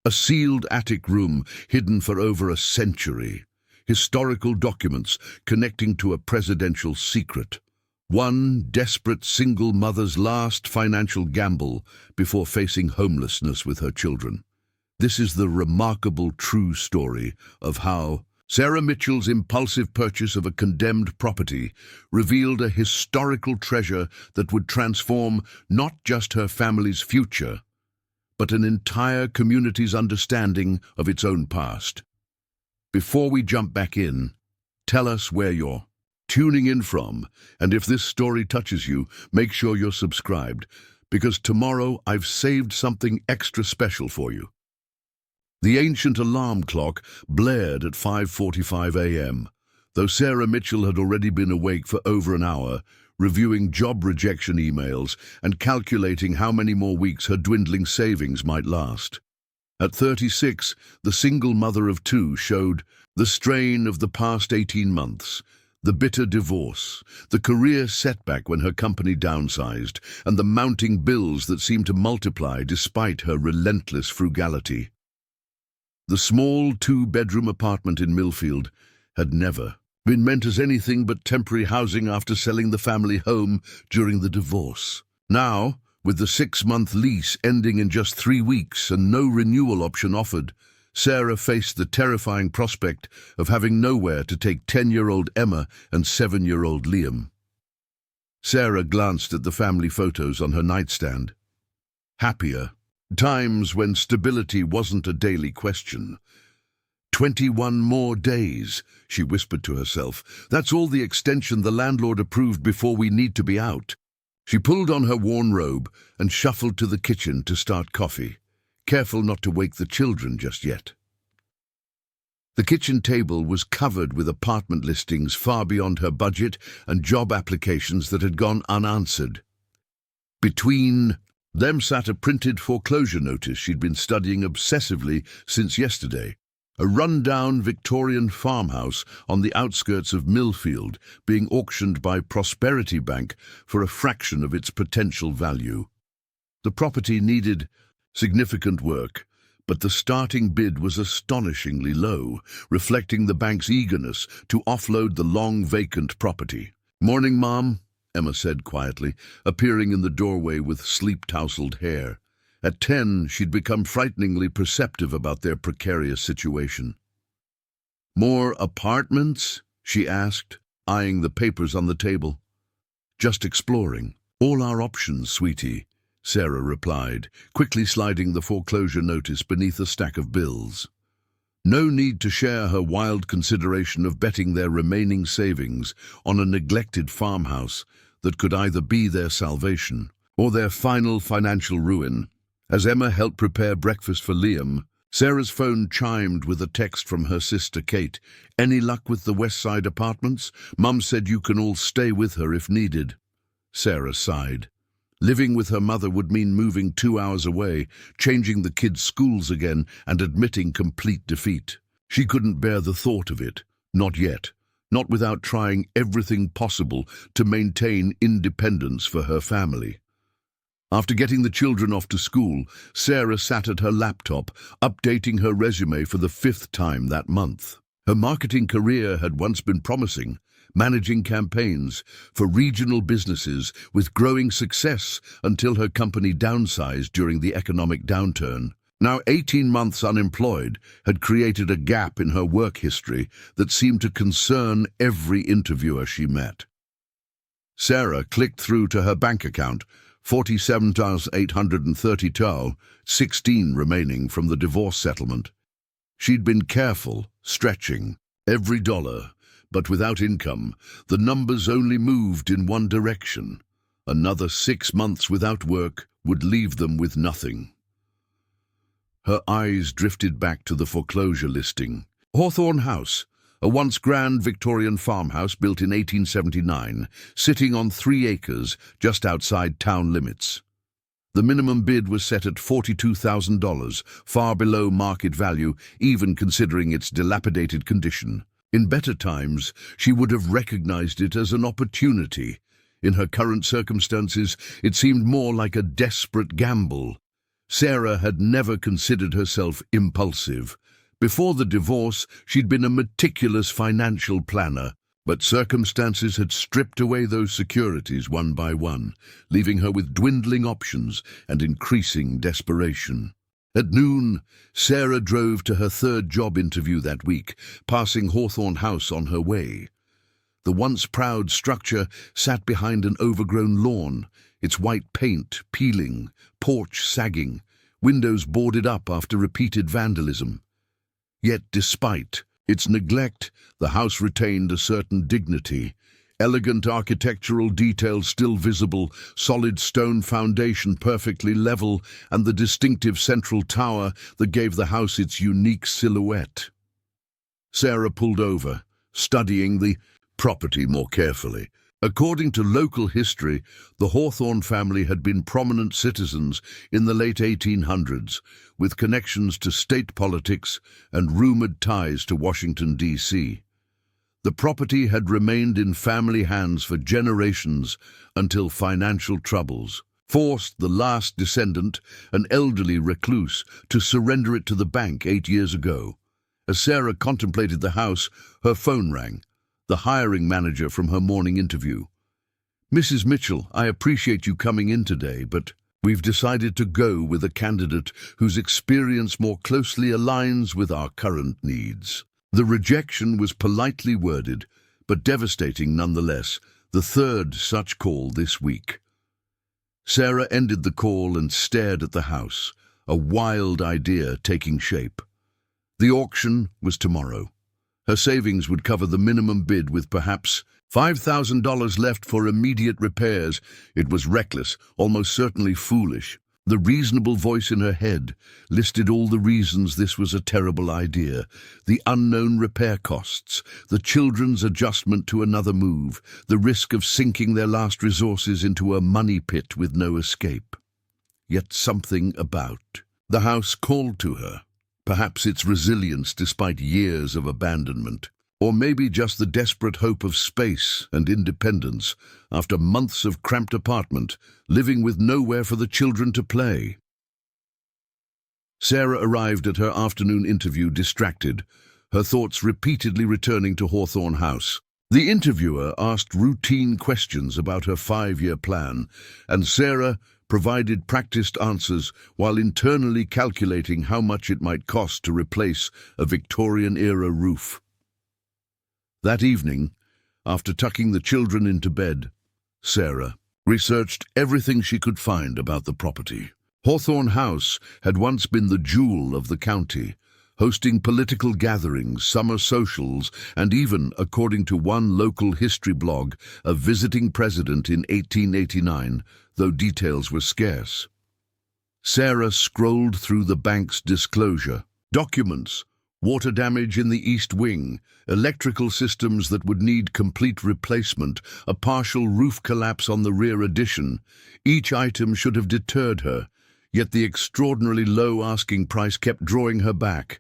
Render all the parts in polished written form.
A sealed attic room hidden for over a century. Historical documents connecting to a presidential secret. One desperate single mother's last financial gamble before facing homelessness with her children. This is the remarkable true story of how Sarah Mitchell's impulsive purchase of a condemned property revealed a historical treasure that would transform not just her family's future, but an entire community's understanding of its own past. Before we jump back in, tell us where you're tuning in from, and if this story touches you, make sure you're subscribed, because tomorrow I've saved something extra special for you. The ancient alarm clock blared at 5:45 a.m., though Sarah Mitchell had already been awake for over an hour, reviewing job rejection emails and calculating how many more weeks her dwindling savings might last. At 36, the single mother of two showed the strain of the past 18 months, the bitter divorce, the career setback when her company downsized, and the mounting bills that seemed to multiply despite her relentless frugality. The small two-bedroom apartment in Millfield had never been meant as anything but temporary housing after selling the family home during the divorce. Now, with the 6-month lease ending in just 3 weeks and no renewal option offered, Sarah faced the terrifying prospect of having nowhere to take 10-year-old Emma and 7-year-old Liam. Sarah glanced at the family photos on her nightstand. Happier. Times when stability wasn't a daily question. 21 more days, she whispered to herself. That's all the extension the landlord approved before we need to be out. She pulled on her worn robe and shuffled to the kitchen to start coffee, careful not to wake the children just yet. The kitchen table was covered with apartment listings far beyond her budget and job applications that had gone unanswered. Between them sat a printed foreclosure notice she'd been studying obsessively since yesterday. A run-down Victorian farmhouse on the outskirts of Millfield being auctioned by Prosperity Bank for a fraction of its potential value. The property needed significant work, but the starting bid was astonishingly low, reflecting the bank's eagerness to offload the long vacant property. "Morning, Mom," Emma said quietly, appearing in the doorway with sleep-tousled hair. At 10, she'd become frighteningly perceptive about their precarious situation. "More apartments?" she asked, eyeing the papers on the table. "Just exploring. All our options, sweetie," Sarah replied, quickly sliding the foreclosure notice beneath a stack of bills. No need to share her wild consideration of betting their remaining savings on a neglected farmhouse that could either be their salvation or their final financial ruin. As Emma helped prepare breakfast for Liam, Sarah's phone chimed with a text from her sister Kate. "Any luck with the West Side apartments? Mum said you can all stay with her if needed." Sarah sighed. Living with her mother would mean moving 2 hours away, changing the kids' schools again, and admitting complete defeat. She couldn't bear the thought of it. Not yet. Not without trying everything possible to maintain independence for her family. After getting the children off to school, Sarah sat at her laptop, updating her resume for the 5th time that month. Her marketing career had once been promising, managing campaigns for regional businesses with growing success until her company downsized during the economic downturn. Now 18 months unemployed had created a gap in her work history that seemed to concern every interviewer she met. Sarah clicked through to her bank account, $47,830, 16 remaining from the divorce settlement. She'd been careful, stretching every dollar, but without income, the numbers only moved in one direction. Another 6 months without work would leave them with nothing. Her eyes drifted back to the foreclosure listing. Hawthorne House, a once grand Victorian farmhouse built in 1879, sitting on 3 acres just outside town limits. The minimum bid was set at $42,000, far below market value, even considering its dilapidated condition. In better times, she would have recognized it as an opportunity. In her current circumstances, it seemed more like a desperate gamble. Sarah had never considered herself impulsive. Before the divorce, she'd been a meticulous financial planner, but circumstances had stripped away those securities one by one, leaving her with dwindling options and increasing desperation. At noon, Sarah drove to her third job interview that week, passing Hawthorne House on her way. The once proud structure sat behind an overgrown lawn, its white paint peeling, porch sagging, windows boarded up after repeated vandalism. Yet despite its neglect, the house retained a certain dignity. Elegant architectural details still visible, solid stone foundation perfectly level, and the distinctive central tower that gave the house its unique silhouette. Sarah pulled over, studying the property more carefully. According to local history, the Hawthorne family had been prominent citizens in the late 1800s, with connections to state politics and rumored ties to Washington, D.C. The property had remained in family hands for generations until financial troubles forced the last descendant, an elderly recluse, to surrender it to the bank 8 years ago. As Sarah contemplated the house, her phone rang. The hiring manager from her morning interview. "Mrs. Mitchell, I appreciate you coming in today, but we've decided to go with a candidate whose experience more closely aligns with our current needs." The rejection was politely worded, but devastating nonetheless, the third such call this week. Sarah ended the call and stared at the house, a wild idea taking shape. The auction was tomorrow. Her savings would cover the minimum bid with perhaps $5,000 left for immediate repairs. It was reckless, almost certainly foolish. The reasonable voice in her head listed all the reasons this was a terrible idea: the unknown repair costs, the children's adjustment to another move, the risk of sinking their last resources into a money pit with no escape. Yet something about the house called to her. Perhaps its resilience despite years of abandonment, or maybe just the desperate hope of space and independence after months of cramped apartment, living with nowhere for the children to play. Sarah arrived at her afternoon interview distracted, her thoughts repeatedly returning to Hawthorne House. The interviewer asked routine questions about her 5-year plan, and Sarah provided practiced answers while internally calculating how much it might cost to replace a Victorian-era roof. That evening, after tucking the children into bed, Sarah researched everything she could find about the property. Hawthorne House had once been the jewel of the county, hosting political gatherings, summer socials, and even, according to one local history blog, a visiting president in 1889, though details were scarce. Sarah scrolled through the bank's disclosure. Documents, water damage in the East Wing, electrical systems that would need complete replacement, a partial roof collapse on the rear addition. Each item should have deterred her, yet the extraordinarily low asking price kept drawing her back.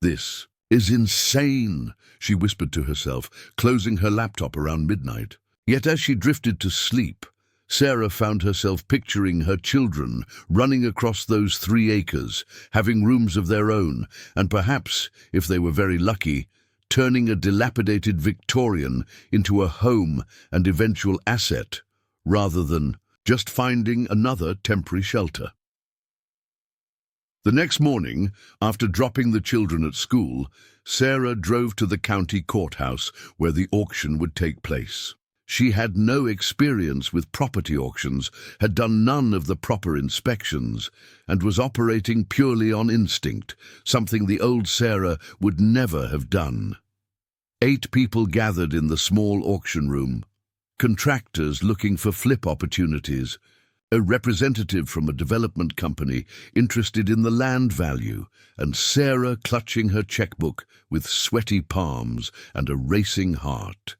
"This is insane," she whispered to herself, closing her laptop around midnight. Yet as she drifted to sleep, Sarah found herself picturing her children running across those 3 acres, having rooms of their own, and perhaps, if they were very lucky, turning a dilapidated Victorian into a home and eventual asset, rather than just finding another temporary shelter. The next morning, after dropping the children at school, Sarah drove to the county courthouse where the auction would take place. She had no experience with property auctions, had done none of the proper inspections, and was operating purely on instinct, something the old Sarah would never have done. 8 people gathered in the small auction room, contractors looking for flip opportunities, a representative from a development company interested in the land value, and Sarah clutching her checkbook with sweaty palms and a racing heart.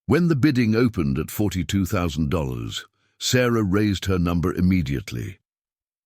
When the bidding opened at $42,000, Sarah raised her number immediately.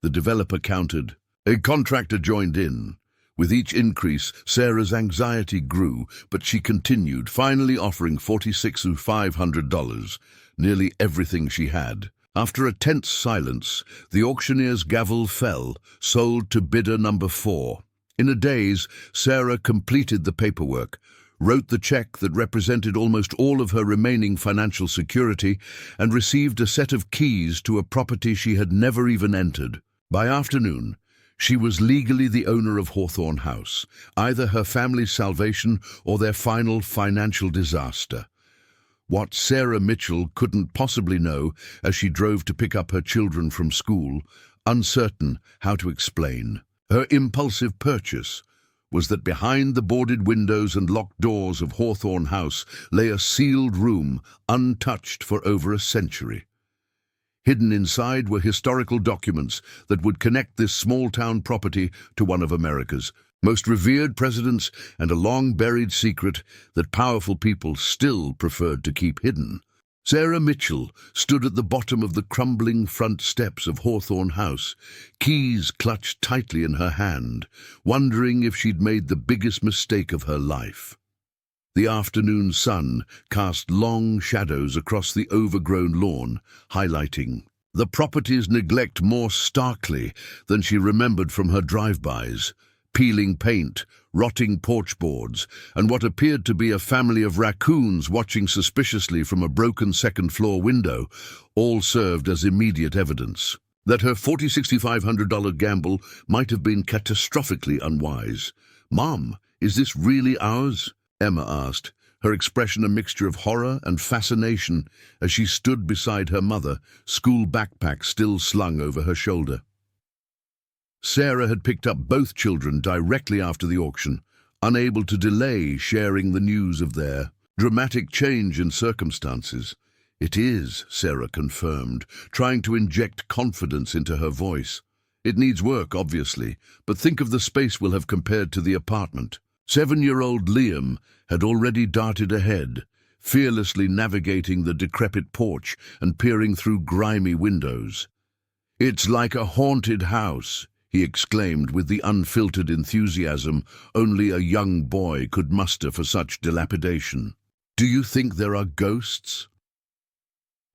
The developer countered. A contractor joined in. With each increase, Sarah's anxiety grew, but she continued, finally offering $46,500, nearly everything she had. After a tense silence, the auctioneer's gavel fell, sold to bidder number 4. In a daze, Sarah completed the paperwork, wrote the check that represented almost all of her remaining financial security, and received a set of keys to a property she had never even entered. By afternoon, she was legally the owner of Hawthorne House, either her family's salvation or their final financial disaster. What Sarah Mitchell couldn't possibly know as she drove to pick up her children from school, uncertain how to explain her impulsive purchase, was that behind the boarded windows and locked doors of Hawthorne House lay a sealed room untouched for over a century. Hidden inside were historical documents that would connect this small-town property to one of America's most revered presidents and a long-buried secret that powerful people still preferred to keep hidden. Sarah Mitchell stood at the bottom of the crumbling front steps of Hawthorne House, keys clutched tightly in her hand, wondering if she'd made the biggest mistake of her life. The afternoon sun cast long shadows across the overgrown lawn, highlighting the property's neglect more starkly than she remembered from her drive-bys. Peeling paint, rotting porch boards, and what appeared to be a family of raccoons watching suspiciously from a broken second-floor window all served as immediate evidence that her $6,500 gamble might have been catastrophically unwise. "Mom, is this really ours?" Emma asked, her expression a mixture of horror and fascination as she stood beside her mother, school backpack still slung over her shoulder. Sarah had picked up both children directly after the auction, unable to delay sharing the news of their dramatic change in circumstances. "It is," Sarah confirmed, trying to inject confidence into her voice. "It needs work, obviously, but think of the space we'll have compared to the apartment." 7-year-old Liam had already darted ahead, fearlessly navigating the decrepit porch and peering through grimy windows. "It's like a haunted house," he exclaimed with the unfiltered enthusiasm only a young boy could muster for such dilapidation. "Do you think there are ghosts?"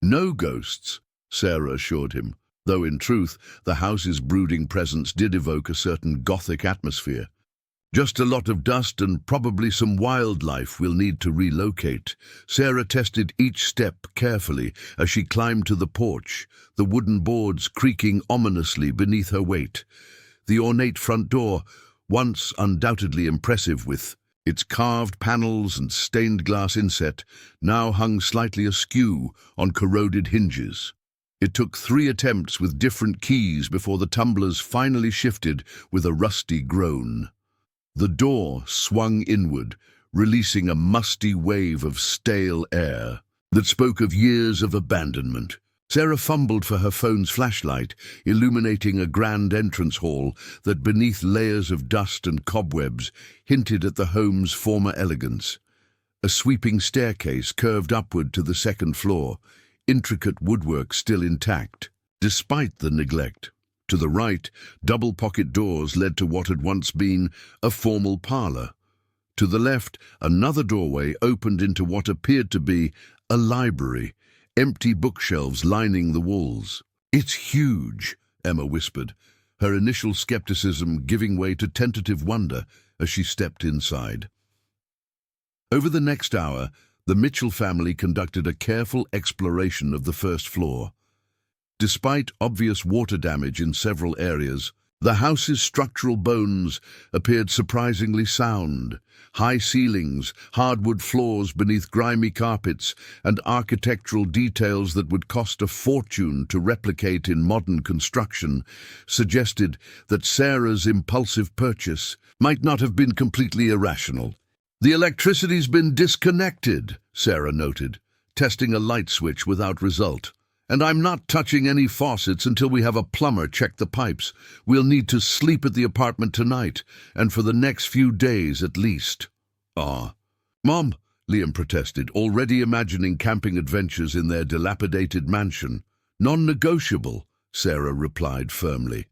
"No ghosts," Sarah assured him, though in truth the house's brooding presence did evoke a certain gothic atmosphere. "Just a lot of dust and probably some wildlife we'll need to relocate." Sarah tested each step carefully as she climbed to the porch, the wooden boards creaking ominously beneath her weight. The ornate front door, once undoubtedly impressive with its carved panels and stained glass inset, now hung slightly askew on corroded hinges. It took 3 attempts with different keys before the tumblers finally shifted with a rusty groan. The door swung inward, releasing a musty wave of stale air that spoke of years of abandonment. Sarah fumbled for her phone's flashlight, illuminating a grand entrance hall that, beneath layers of dust and cobwebs, hinted at the home's former elegance. A sweeping staircase curved upward to the second floor, intricate woodwork still intact, despite the neglect. To the right, double pocket doors led to what had once been a formal parlor. To the left, another doorway opened into what appeared to be a library, empty bookshelves lining the walls. "It's huge," Emma whispered, her initial skepticism giving way to tentative wonder as she stepped inside. Over the next hour, the Mitchell family conducted a careful exploration of the first floor. Despite obvious water damage in several areas, the house's structural bones appeared surprisingly sound. High ceilings, hardwood floors beneath grimy carpets, and architectural details that would cost a fortune to replicate in modern construction suggested that Sarah's impulsive purchase might not have been completely irrational. "The electricity's been disconnected," Sarah noted, testing a light switch without result. "And I'm not touching any faucets until we have a plumber check the pipes. We'll need to sleep at the apartment tonight, and for the next few days at least." "Ah, Mom," Liam protested, already imagining camping adventures in their dilapidated mansion. "Non-negotiable," Sarah replied firmly.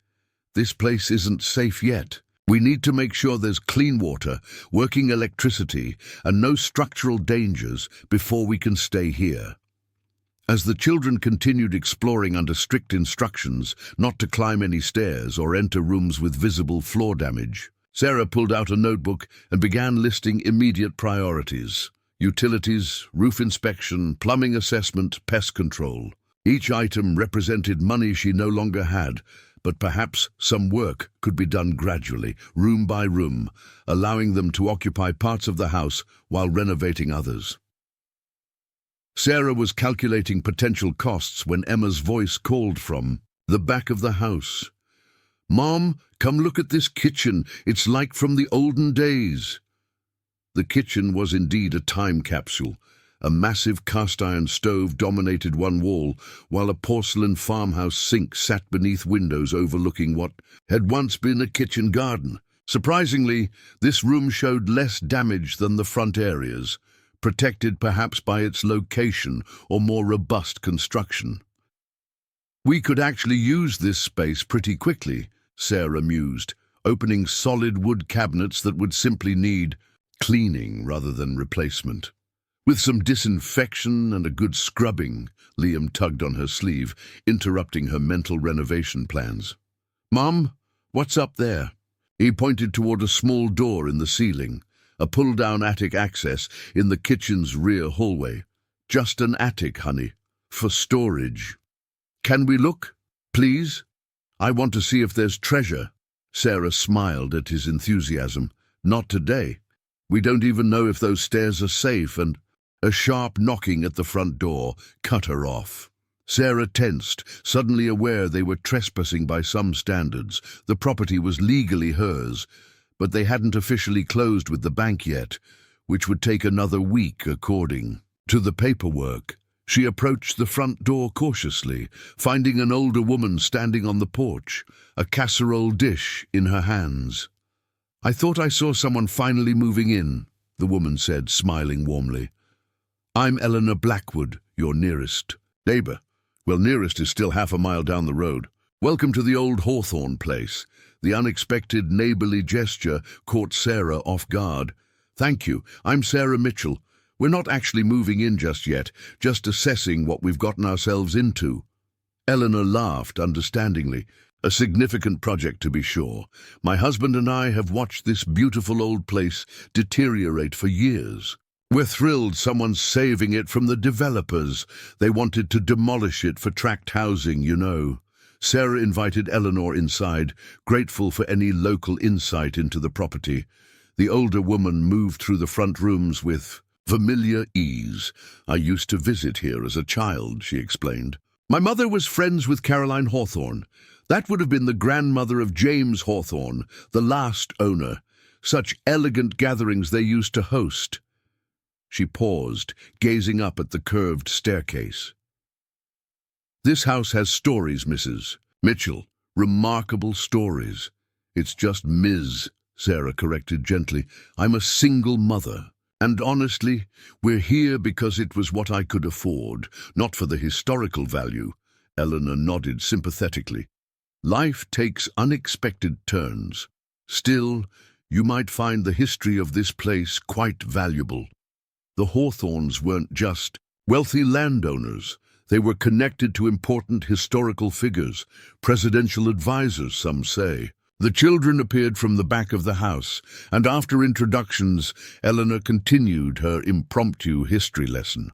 "This place isn't safe yet. We need to make sure there's clean water, working electricity, and no structural dangers before we can stay here." As the children continued exploring under strict instructions not to climb any stairs or enter rooms with visible floor damage, Sarah pulled out a notebook and began listing immediate priorities: utilities, roof inspection, plumbing assessment, pest control. Each item represented money she no longer had, but perhaps some work could be done gradually, room by room, allowing them to occupy parts of the house while renovating others. Sarah was calculating potential costs when Emma's voice called from the back of the house. "Mom, come look at this kitchen. It's like from the olden days." The kitchen was indeed a time capsule. A massive cast-iron stove dominated one wall, while a porcelain farmhouse sink sat beneath windows overlooking what had once been a kitchen garden. Surprisingly, this room showed less damage than the front areas, protected perhaps by its location or more robust construction. "We could actually use this space pretty quickly," Sarah mused, opening solid wood cabinets that would simply need cleaning rather than replacement. "With some disinfection and a good scrubbing," Liam tugged on her sleeve, interrupting her mental renovation plans. "Mom, what's up there?" He pointed toward a small door in the ceiling, a pull-down attic access in the kitchen's rear hallway. "Just an attic, honey, for storage." "Can we look, please? I want to see if there's treasure." Sarah smiled at his enthusiasm. "Not today. We don't even know if those stairs are safe," and a sharp knocking at the front door cut her off. Sarah tensed, suddenly aware they were trespassing by some standards. The property was legally hers, but they hadn't officially closed with the bank yet, which would take another week according to the paperwork. She approached the front door cautiously, finding an older woman standing on the porch, a casserole dish in her hands. "I thought I saw someone finally moving in," the woman said, smiling warmly. "I'm Eleanor Blackwood, your nearest neighbor." "Well, nearest is still half a mile down the road." "Welcome to the old Hawthorne place." The unexpected neighborly gesture caught Sarah off guard. "Thank you. I'm Sarah Mitchell. We're not actually moving in just yet, just assessing what we've gotten ourselves into." Eleanor laughed understandingly. "A significant project, to be sure. My husband and I have watched this beautiful old place deteriorate for years. We're thrilled someone's saving it from the developers. They wanted to demolish it for tract housing, you know." Sarah invited Eleanor inside, grateful for any local insight into the property. The older woman moved through the front rooms with familiar ease. "I used to visit here as a child," she explained. "My mother was friends with Caroline Hawthorne. That would have been the grandmother of James Hawthorne, the last owner. Such elegant gatherings they used to host." She paused, gazing up at the curved staircase. "This house has stories, Mrs. Mitchell. Remarkable stories." "It's just Ms.," Sarah corrected gently. "I'm a single mother. And honestly, we're here because it was what I could afford, not for the historical value." Eleanor nodded sympathetically. "Life takes unexpected turns. Still, you might find the history of this place quite valuable." The Hawthornes weren't just wealthy landowners. They were connected to important historical figures, presidential advisors, some say. The children appeared from the back of the house, and after introductions, Eleanor continued her impromptu history lesson.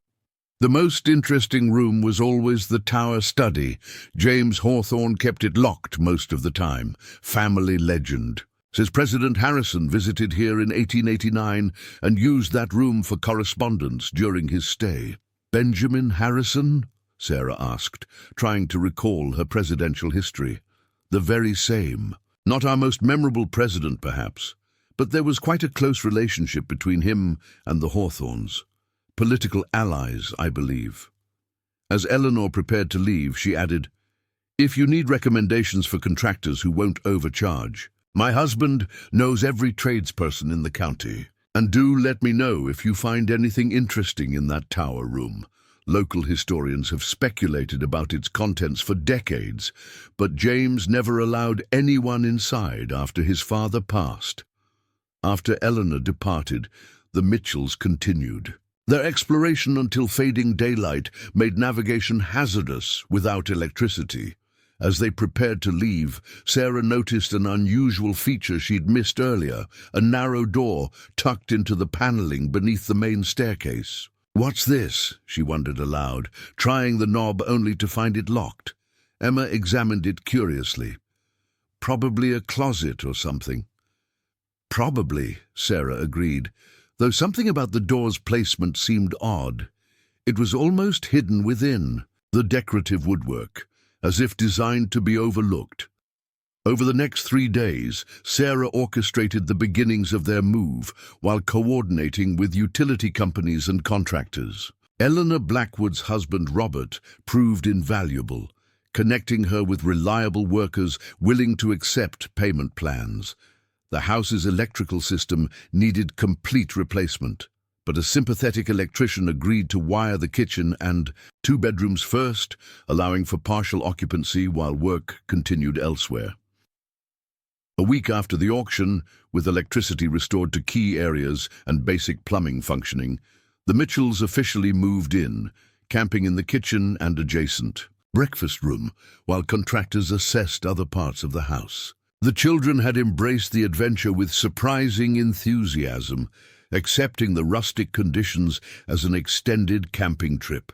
"The most interesting room was always the tower study. James Hawthorne kept it locked most of the time. Family legend. Says President Harrison visited here in 1889 and used that room for correspondence during his stay." "Benjamin Harrison?" Sarah asked, trying to recall her presidential history. "The very same. Not our most memorable president, perhaps, but there was quite a close relationship between him and the Hawthornes. Political allies, I believe." As Eleanor prepared to leave, she added, "If you need recommendations for contractors who won't overcharge, my husband knows every tradesperson in the county. And do let me know if you find anything interesting in that tower room. Local historians have speculated about its contents for decades, but James never allowed anyone inside after his father passed." After Eleanor departed, the Mitchells continued. Their exploration until fading daylight made navigation hazardous without electricity. As they prepared to leave, Sarah noticed an unusual feature she'd missed earlier, a narrow door tucked into the paneling beneath the main staircase. "What's this?" she wondered aloud, trying the knob only to find it locked. Emma examined it curiously. "Probably a closet or something." "Probably," Sarah agreed, though something about the door's placement seemed odd. It was almost hidden within, the decorative woodwork, as if designed to be overlooked. Over the next 3 days, Sarah orchestrated the beginnings of their move while coordinating with utility companies and contractors. Eleanor Blackwood's husband, Robert, proved invaluable, connecting her with reliable workers willing to accept payment plans. The house's electrical system needed complete replacement, but a sympathetic electrician agreed to wire the kitchen and 2 bedrooms first, allowing for partial occupancy while work continued elsewhere. A week after the auction, with electricity restored to key areas and basic plumbing functioning, the Mitchells officially moved in, camping in the kitchen and adjacent breakfast room while contractors assessed other parts of the house. The children had embraced the adventure with surprising enthusiasm, accepting the rustic conditions as an extended camping trip.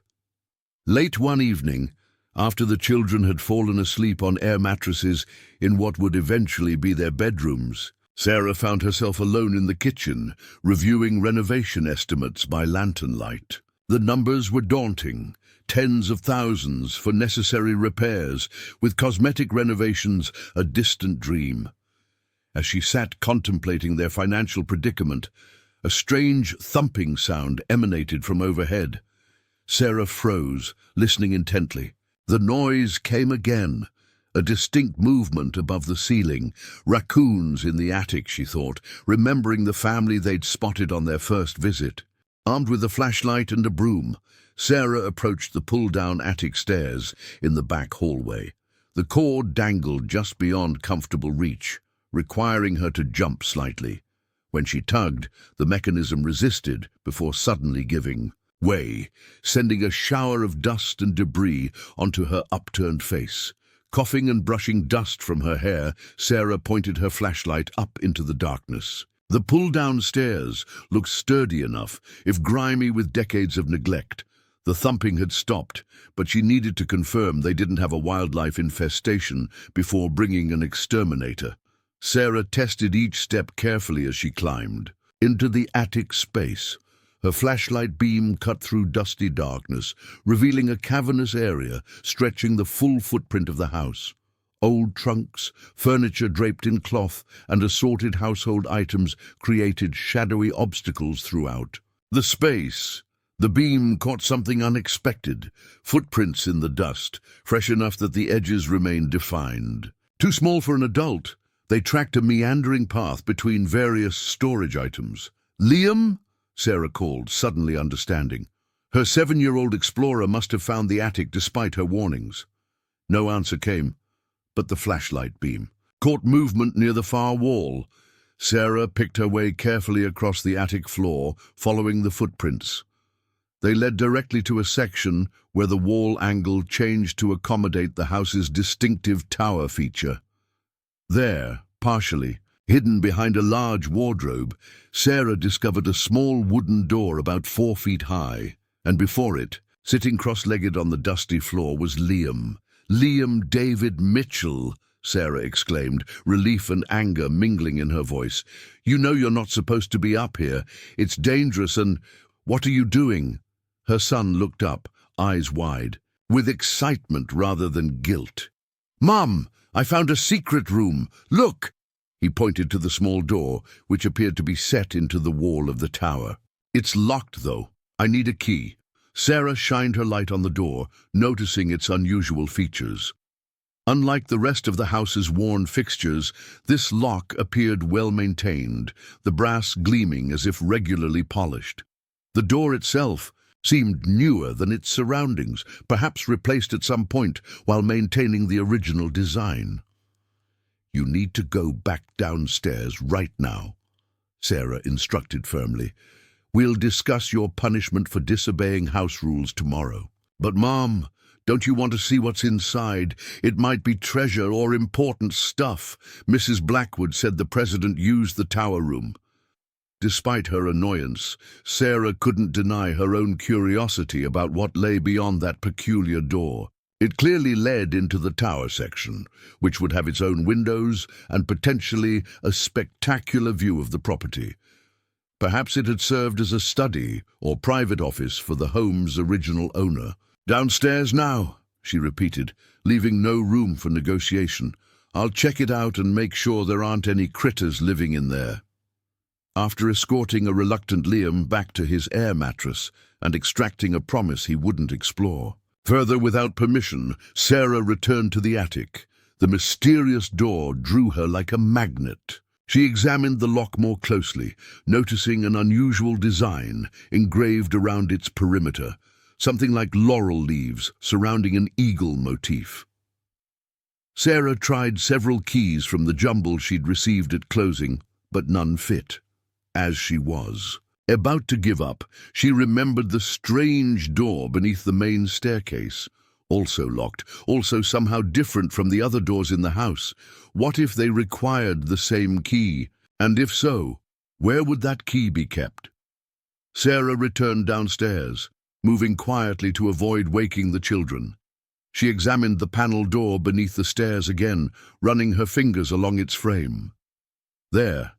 Late one evening, after the children had fallen asleep on air mattresses in what would eventually be their bedrooms, Sarah found herself alone in the kitchen, reviewing renovation estimates by lantern light. The numbers were daunting, tens of thousands for necessary repairs, with cosmetic renovations a distant dream. As she sat contemplating their financial predicament, a strange thumping sound emanated from overhead. Sarah froze, listening intently. The noise came again, a distinct movement above the ceiling. Raccoons in the attic, she thought, remembering the family they'd spotted on their first visit. Armed with a flashlight and a broom, Sarah approached the pull-down attic stairs in the back hallway. The cord dangled just beyond comfortable reach, requiring her to jump slightly. When she tugged, the mechanism resisted before suddenly giving way, sending a shower of dust and debris onto her upturned face. Coughing and brushing dust from her hair, Sarah pointed her flashlight up into the darkness. The pull-down stairs looked sturdy enough, if grimy with decades of neglect. The thumping had stopped, but she needed to confirm they didn't have a wildlife infestation before bringing an exterminator. Sarah tested each step carefully as she climbed. Into the attic space, her flashlight beam cut through dusty darkness, revealing a cavernous area stretching the full footprint of the house. Old trunks, furniture draped in cloth, and assorted household items created shadowy obstacles throughout. The beam caught something unexpected, footprints in the dust, fresh enough that the edges remained defined. Too small for an adult, they tracked a meandering path between various storage items. "Liam?" Sarah called, suddenly understanding. Her 7-year-old explorer must have found the attic despite her warnings. No answer came, but the flashlight beam caught movement near the far wall. Sarah picked her way carefully across the attic floor, following the footprints. They led directly to a section where the wall angle changed to accommodate the house's distinctive tower feature. There, partially, hidden behind a large wardrobe, Sarah discovered a small wooden door about 4 feet high, and before it, sitting cross-legged on the dusty floor, was Liam. "Liam David Mitchell," Sarah exclaimed, relief and anger mingling in her voice. "You know you're not supposed to be up here. It's dangerous and... What are you doing?" Her son looked up, eyes wide, with excitement rather than guilt. "Mum, I found a secret room. Look!" He pointed to the small door, which appeared to be set into the wall of the tower. "It's locked, though. I need a key." Sarah shined her light on the door, noticing its unusual features. Unlike the rest of the house's worn fixtures, this lock appeared well-maintained, the brass gleaming as if regularly polished. The door itself seemed newer than its surroundings, perhaps replaced at some point while maintaining the original design. "You need to go back downstairs right now," Sarah instructed firmly. We'll discuss your punishment for disobeying house rules tomorrow. But, Mom, don't you want to see what's inside? It might be treasure or important stuff. Mrs. Blackwood said the president used the tower room. Despite her annoyance, Sarah couldn't deny her own curiosity about what lay beyond that peculiar door. It clearly led into the tower section, which would have its own windows and potentially a spectacular view of the property. Perhaps it had served as a study or private office for the home's original owner. "Downstairs now," she repeated, leaving no room for negotiation. "I'll check it out and make sure there aren't any critters living in there." After escorting a reluctant Liam back to his air mattress and extracting a promise he wouldn't explore. Further, without permission, Sarah returned to the attic. The mysterious door drew her like a magnet. She examined the lock more closely, noticing an unusual design engraved around its perimeter, something like laurel leaves surrounding an eagle motif. Sarah tried several keys from the jumble she'd received at closing, but none fit. As she was about to give up, she remembered the strange door beneath the main staircase. Also locked, also somehow different from the other doors in the house. What if they required the same key? And if so, where would that key be kept? Sarah returned downstairs, moving quietly to avoid waking the children. She examined the panel door beneath the stairs again, running her fingers along its frame. There,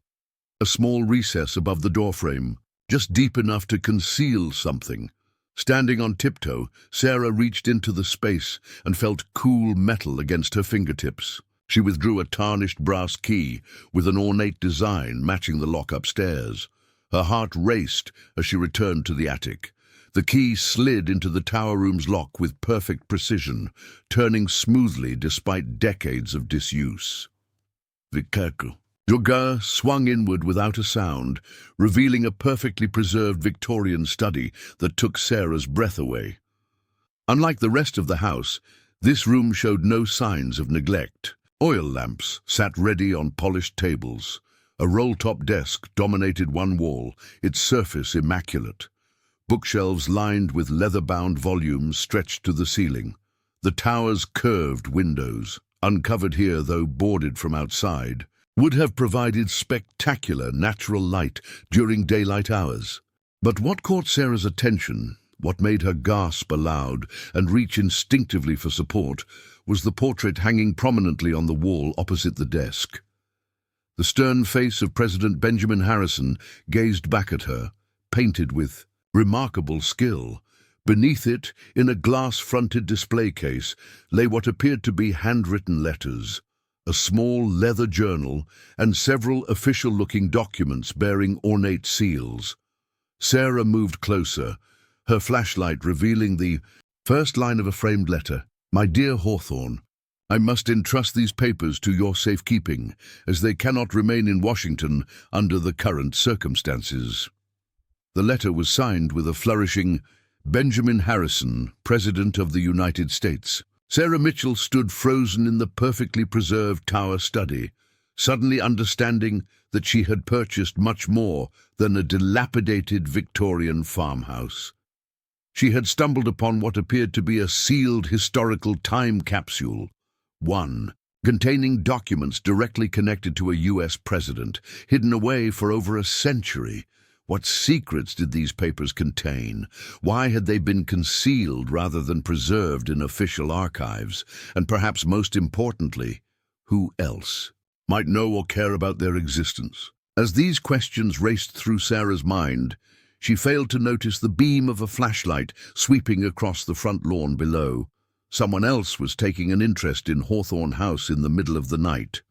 a small recess above the doorframe, just deep enough to conceal something. Standing on tiptoe, Sarah reached into the space and felt cool metal against her fingertips. She withdrew a tarnished brass key with an ornate design matching the lock upstairs. Her heart raced as she returned to the attic. The key slid into the tower room's lock with perfect precision, turning smoothly despite decades of disuse. Vikerku. Jogar swung inward without a sound, revealing a perfectly preserved Victorian study that took Sarah's breath away. Unlike the rest of the house, this room showed no signs of neglect. Oil lamps sat ready on polished tables. A roll-top desk dominated one wall, its surface immaculate. Bookshelves lined with leather-bound volumes stretched to the ceiling. The tower's curved windows, uncovered here though boarded from outside, would have provided spectacular natural light during daylight hours. But what caught Sarah's attention, what made her gasp aloud and reach instinctively for support, was the portrait hanging prominently on the wall opposite the desk. The stern face of President Benjamin Harrison gazed back at her, painted with remarkable skill. Beneath it, in a glass-fronted display case, lay what appeared to be handwritten letters, a small leather journal, and several official-looking documents bearing ornate seals. Sarah moved closer, her flashlight revealing the first line of a framed letter. "My dear Hawthorne, I must entrust these papers to your safekeeping, as they cannot remain in Washington under the current circumstances." The letter was signed with a flourishing Benjamin Harrison, President of the United States. Sarah Mitchell stood frozen in the perfectly preserved tower study, suddenly understanding that she had purchased much more than a dilapidated Victorian farmhouse. She had stumbled upon what appeared to be a sealed historical time capsule, one containing documents directly connected to a U.S. president, hidden away for over a century. What secrets did these papers contain? Why had they been concealed rather than preserved in official archives? And perhaps most importantly, who else might know or care about their existence? As these questions raced through Sarah's mind, she failed to notice the beam of a flashlight sweeping across the front lawn below. Someone else was taking an interest in Hawthorne House in the middle of the night.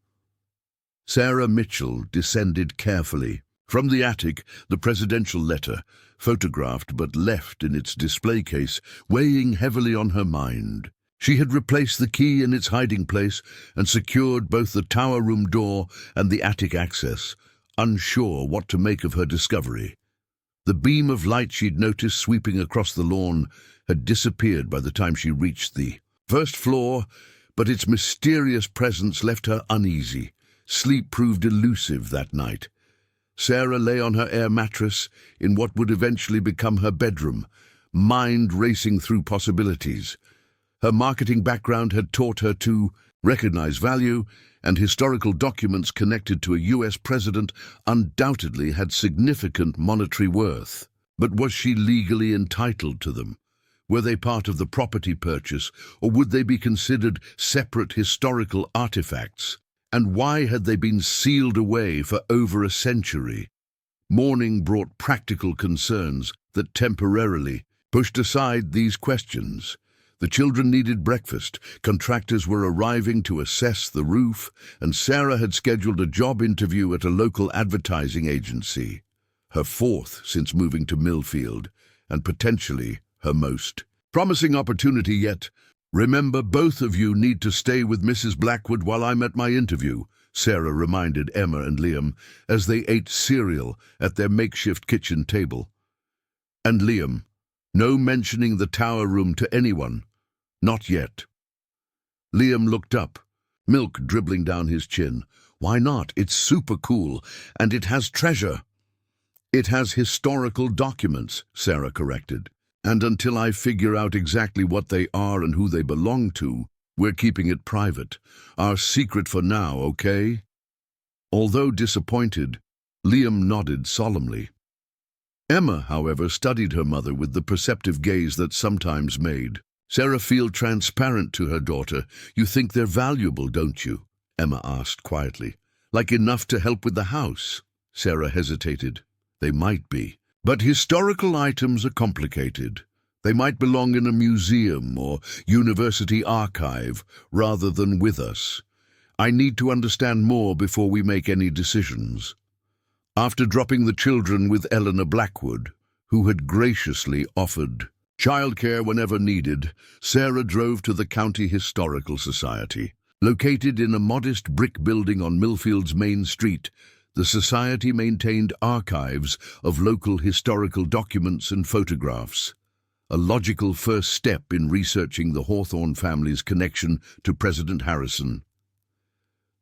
Sarah Mitchell descended carefully. From the attic, the presidential letter, photographed but left in its display case, weighing heavily on her mind. She had replaced the key in its hiding place and secured both the tower room door and the attic access, unsure what to make of her discovery. The beam of light she'd noticed sweeping across the lawn had disappeared by the time she reached the first floor, but its mysterious presence left her uneasy. Sleep proved elusive that night. Sarah lay on her air mattress in what would eventually become her bedroom, mind racing through possibilities. Her marketing background had taught her to recognize value, and historical documents connected to a US president undoubtedly had significant monetary worth. But was she legally entitled to them? Were they part of the property purchase, or would they be considered separate historical artifacts? And why had they been sealed away for over a century? Mourning brought practical concerns that temporarily pushed aside these questions. The children needed breakfast, contractors were arriving to assess the roof, and Sarah had scheduled a job interview at a local advertising agency, her fourth since moving to Millfield, and potentially her most promising opportunity yet. "Remember, both of you need to stay with Mrs. Blackwood while I'm at my interview," Sarah reminded Emma and Liam as they ate cereal at their makeshift kitchen table. "And Liam, no mentioning the tower room to anyone. Not yet." Liam looked up, milk dribbling down his chin. "Why not? It's super cool, and it has treasure." "It has historical documents," Sarah corrected. "And until I figure out exactly what they are and who they belong to, we're keeping it private. Our secret for now, okay?" Although disappointed, Liam nodded solemnly. Emma, however, studied her mother with the perceptive gaze that sometimes made Sarah feel transparent to her daughter. "You think they're valuable, don't you?" Emma asked quietly. "Like enough to help with the house?" Sarah hesitated. "They might be. But historical items are complicated. They might belong in a museum or university archive rather than with us. I need to understand more before we make any decisions." After dropping the children with Eleanor Blackwood, who had graciously offered childcare whenever needed, Sarah drove to the County Historical Society. Located in a modest brick building on Millfield's main street, the Society maintained archives of local historical documents and photographs, a logical first step in researching the Hawthorne family's connection to President Harrison.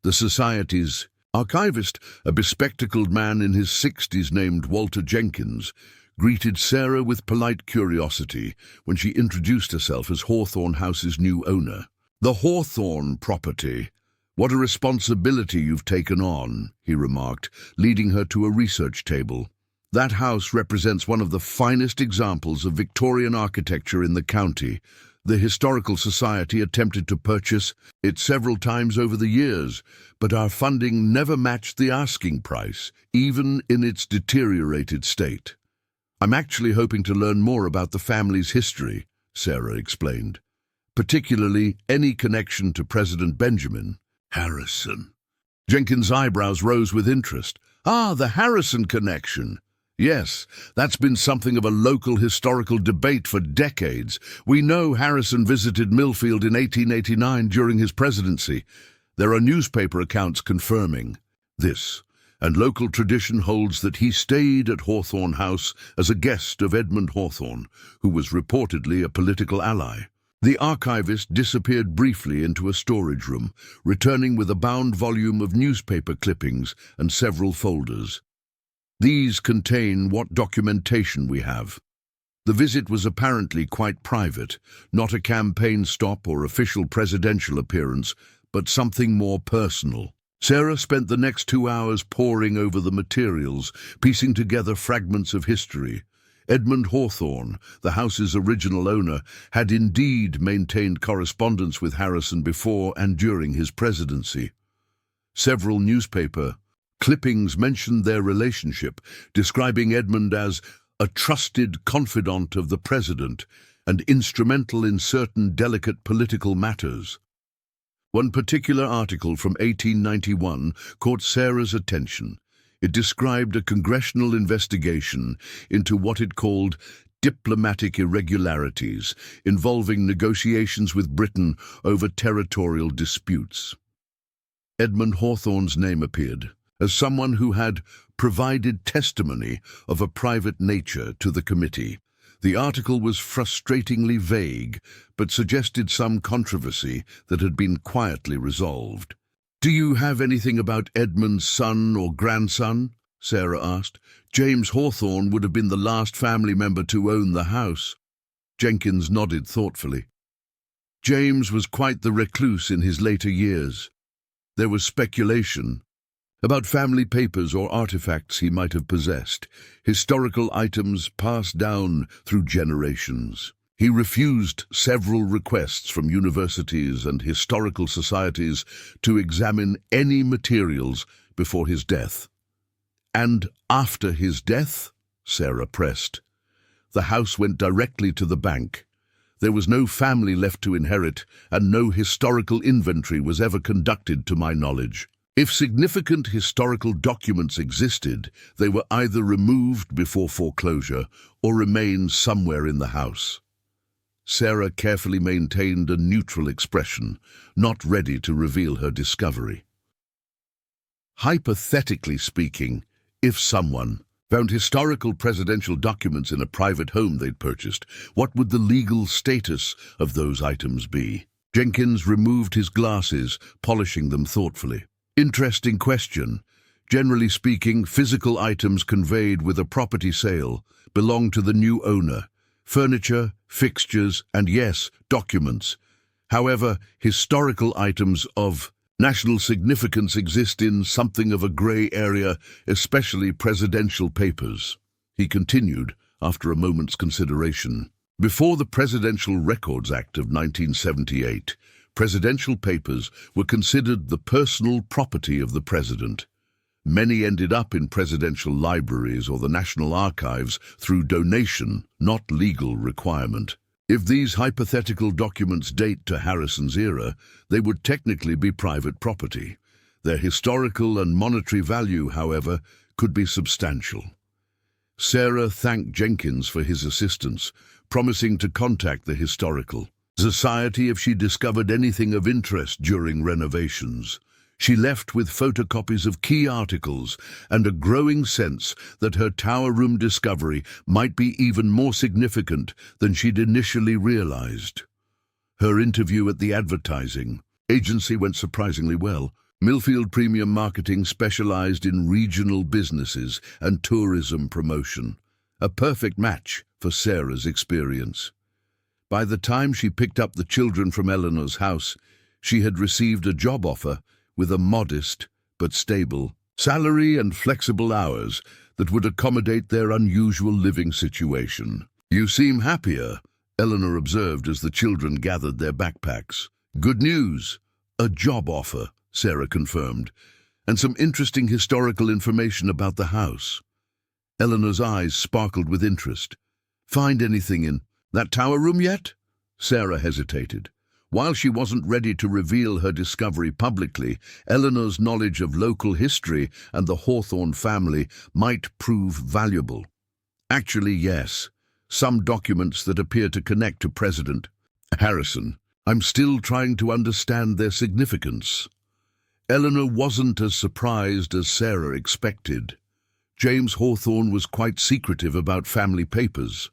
The Society's archivist, a bespectacled man in his 60s named Walter Jenkins, greeted Sarah with polite curiosity when she introduced herself as Hawthorne House's new owner. "The Hawthorne property. What a responsibility you've taken on," he remarked, leading her to a research table. "That house represents one of the finest examples of Victorian architecture in the county. The Historical Society attempted to purchase it several times over the years, but our funding never matched the asking price, even in its deteriorated state." "I'm actually hoping to learn more about the family's history," Sarah explained, "particularly any connection to President Benjamin Harrison." Jenkins' eyebrows rose with interest. "Ah, the Harrison connection. Yes, that's been something of a local historical debate for decades. We know Harrison visited Millfield in 1889 during his presidency. There are newspaper accounts confirming this, and local tradition holds that he stayed at Hawthorne House as a guest of Edmund Hawthorne, who was reportedly a political ally. The archivist disappeared briefly into a storage room, returning with a bound volume of newspaper clippings and several folders. "These contain what documentation we have." The visit was apparently quite private, not a campaign stop or official presidential appearance, but something more personal. Sarah spent the next 2 hours poring over the materials, piecing together fragments of history. Edmund Hawthorne, the house's original owner, had indeed maintained correspondence with Harrison before and during his presidency. Several newspaper clippings mentioned their relationship, describing Edmund as a trusted confidant of the president and instrumental in certain delicate political matters. One particular article from 1891 caught Sarah's attention. It described a congressional investigation into what it called diplomatic irregularities involving negotiations with Britain over territorial disputes. Edmund Hawthorne's name appeared as someone who had provided testimony of a private nature to the committee. The article was frustratingly vague, but suggested some controversy that had been quietly resolved. "Do you have anything about Edmund's son or grandson?" Sarah asked. James Hawthorne would have been the last family member to own the house. Jenkins nodded thoughtfully. James was quite the recluse in his later years. There was speculation about family papers or artifacts he might have possessed, historical items passed down through generations. He refused several requests from universities and historical societies to examine any materials before his death. And after his death, Sarah pressed, the house went directly to the bank. There was no family left to inherit, and no historical inventory was ever conducted to my knowledge. If significant historical documents existed, they were either removed before foreclosure or remained somewhere in the house. Sarah carefully maintained a neutral expression, not ready to reveal her discovery. Hypothetically speaking, if someone found historical presidential documents in a private home they'd purchased, what would the legal status of those items be? Jenkins removed his glasses, polishing them thoughtfully. Interesting question. Generally speaking, physical items conveyed with a property sale belong to the new owner. Furniture, fixtures, and yes, documents. However, historical items of national significance exist in something of a grey area, especially presidential papers. He continued, after a moment's consideration. Before the Presidential Records Act of 1978, presidential papers were considered the personal property of the president. Many ended up in presidential libraries or the National Archives through donation, not legal requirement. If these hypothetical documents date to Harrison's era, they would technically be private property. Their historical and monetary value, however, could be substantial. Sarah thanked Jenkins for his assistance, promising to contact the Historical Society if she discovered anything of interest during renovations. She left with photocopies of key articles and a growing sense that her tower room discovery might be even more significant than she'd initially realized. Her interview at the advertising agency went surprisingly well. Millfield Premium Marketing specialized in regional businesses and tourism promotion, a perfect match for Sarah's experience. By the time she picked up the children from Eleanor's house, she had received a job offer with a modest but stable salary and flexible hours that would accommodate their unusual living situation. "You seem happier," Eleanor observed as the children gathered their backpacks. "Good news. A job offer," Sarah confirmed, "and some interesting historical information about the house." Eleanor's eyes sparkled with interest. "Find anything in that tower room yet?" Sarah hesitated. While she wasn't ready to reveal her discovery publicly, Eleanor's knowledge of local history and the Hawthorne family might prove valuable. "Actually, yes. Some documents that appear to connect to President Harrison. I'm still trying to understand their significance." Eleanor wasn't as surprised as Sarah expected. James Hawthorne was quite secretive about family papers.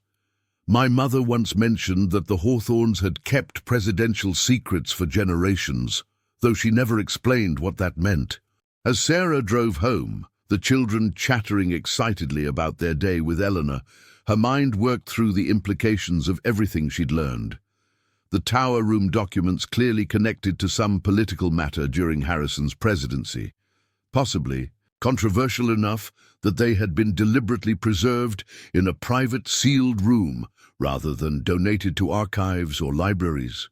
"My mother once mentioned that the Hawthornes had kept presidential secrets for generations, though she never explained what that meant." As Sarah drove home, the children chattering excitedly about their day with Eleanor, her mind worked through the implications of everything she'd learned. The tower room documents clearly connected to some political matter during Harrison's presidency, possibly controversial enough that they had been deliberately preserved in a private sealed room rather than donated to archives or libraries.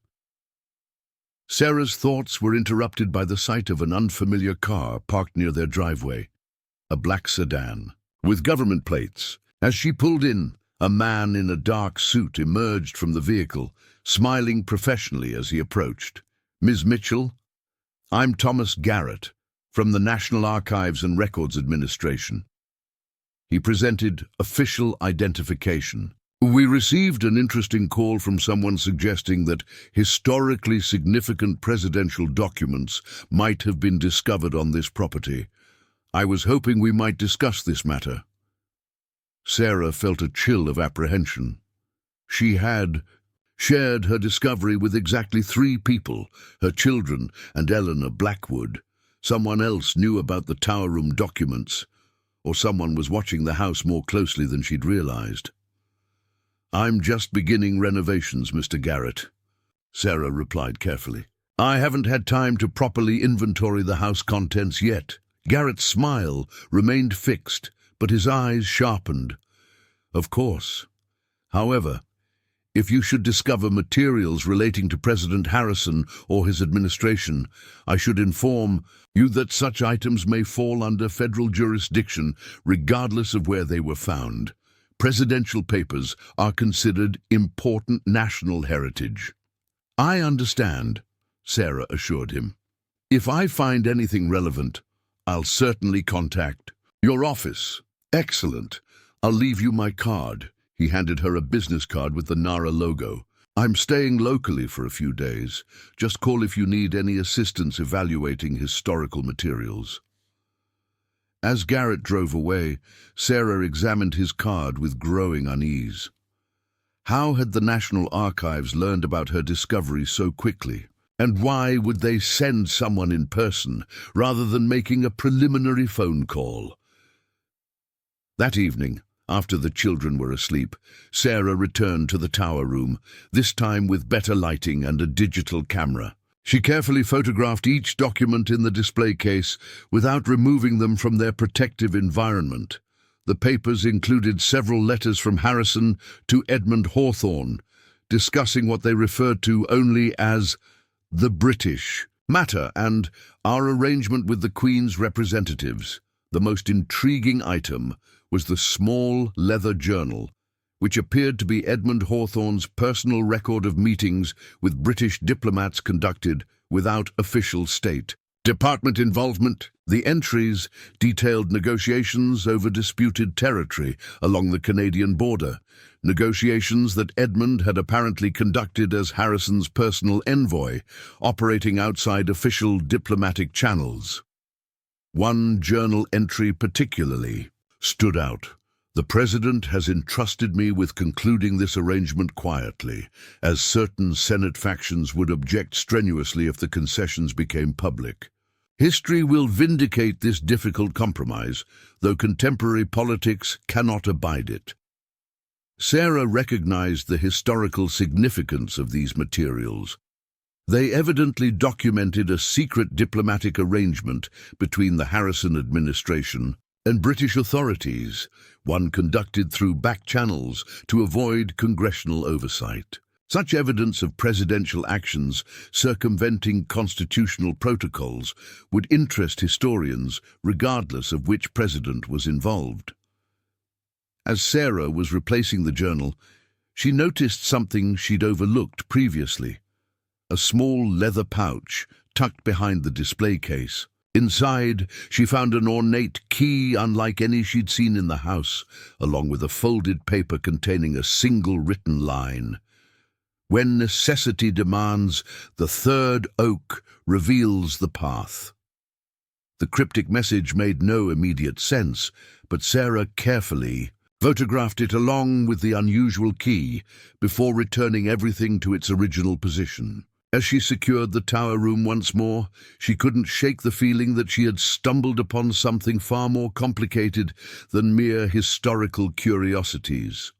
Sarah's thoughts were interrupted by the sight of an unfamiliar car parked near their driveway, a black sedan with government plates. As she pulled in, a man in a dark suit emerged from the vehicle, smiling professionally as he approached. "Ms. Mitchell, I'm Thomas Garrett, from the National Archives and Records Administration." He presented official identification. "We received an interesting call from someone suggesting that historically significant presidential documents might have been discovered on this property. I was hoping we might discuss this matter." Sarah felt a chill of apprehension. She had shared her discovery with exactly 3 people, her children and Eleanor Blackwood. Someone else knew about the tower room documents. or someone was watching the house more closely than she'd realized. "I'm just beginning renovations, Mr. Garrett," Sarah replied carefully. "I haven't had time to properly inventory the house contents yet." Garrett's smile remained fixed, but his eyes sharpened. "Of course. However, if you should discover materials relating to President Harrison or his administration, I should inform you that such items may fall under federal jurisdiction regardless of where they were found. Presidential papers are considered important national heritage." "I understand," Sarah assured him. "If I find anything relevant, I'll certainly contact your office." "Excellent. I'll leave you my card." He handed her a business card with the NARA logo. "I'm staying locally for a few days. Just call if you need any assistance evaluating historical materials." As Garrett drove away, Sarah examined his card with growing unease. How had the National Archives learned about her discovery so quickly? And why would they send someone in person rather than making a preliminary phone call? That evening, after the children were asleep, Sarah returned to the tower room, this time with better lighting and a digital camera. She carefully photographed each document in the display case without removing them from their protective environment. The papers included several letters from Harrison to Edmund Hawthorne, discussing what they referred to only as the British matter and our arrangement with the Queen's representatives. The most intriguing item was the small leather journal, which appeared to be Edmund Hawthorne's personal record of meetings with British diplomats conducted without official state department involvement. The entries detailed negotiations over disputed territory along the Canadian border, negotiations that Edmund had apparently conducted as Harrison's personal envoy, operating outside official diplomatic channels. One journal entry particularly stood out. "The President has entrusted me with concluding this arrangement quietly, as certain Senate factions would object strenuously if the concessions became public. History will vindicate this difficult compromise, though contemporary politics cannot abide it." Sarah recognized the historical significance of these materials. They evidently documented a secret diplomatic arrangement between the Harrison administration and British authorities, one conducted through back channels to avoid congressional oversight. Such evidence of presidential actions circumventing constitutional protocols would interest historians regardless of which president was involved. As Sarah was replacing the journal, she noticed something she'd overlooked previously: a small leather pouch tucked behind the display case. Inside, she found an ornate key unlike any she'd seen in the house, along with a folded paper containing a single written line: "When necessity demands, the third oak reveals the path." The cryptic message made no immediate sense, but Sarah carefully photographed it along with the unusual key before returning everything to its original position. As she secured the tower room once more, she couldn't shake the feeling that she had stumbled upon something far more complicated than mere historical curiosities.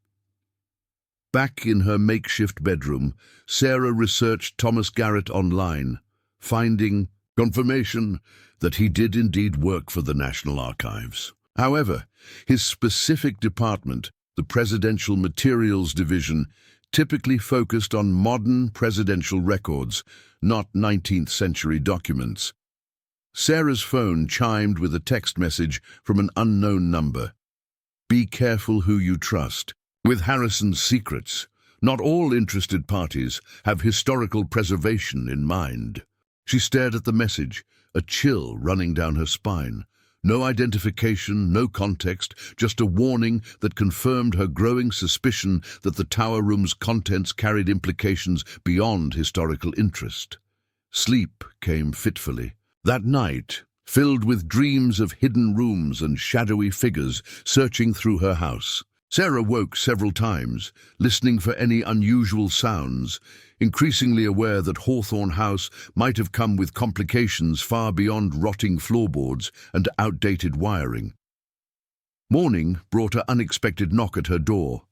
Back in her makeshift bedroom, Sarah researched Thomas Garrett online, finding confirmation that he did indeed work for the National Archives. However, his specific department, the Presidential Materials Division, typically focused on modern presidential records, not 19th century documents. Sarah's phone chimed with a text message from an unknown number. "Be careful who you trust. With Harrison's secrets, not all interested parties have historical preservation in mind." She stared at the message, a chill running down her spine. No identification, no context, just a warning that confirmed her growing suspicion that the tower room's contents carried implications beyond historical interest. Sleep came fitfully. That night, filled with dreams of hidden rooms and shadowy figures searching through her house. Sarah woke several times, listening for any unusual sounds, increasingly aware that Hawthorne House might have come with complications far beyond rotting floorboards and outdated wiring. Morning brought an unexpected knock at her door.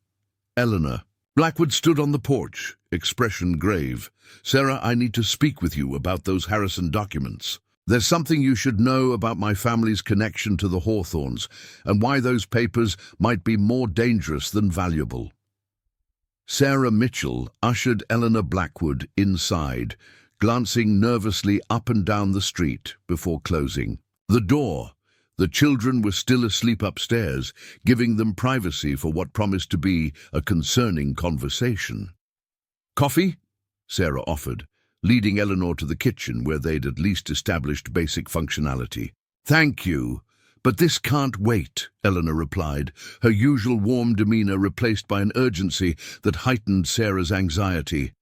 Eleanor. Blackwood stood on the porch, expression grave. "Sarah, I need to speak with you about those Harrison documents. There's something you should know about my family's connection to the Hawthornes, and why those papers might be more dangerous than valuable." Sarah Mitchell ushered Eleanor Blackwood inside, glancing nervously up and down the street before closing the door. The children were still asleep upstairs, giving them privacy for what promised to be a concerning conversation. "Coffee?" Sarah offered, leading Eleanor to the kitchen where they'd at least established basic functionality. "Thank you, but this can't wait," Eleanor replied, her usual warm demeanor replaced by an urgency that heightened Sarah's anxiety.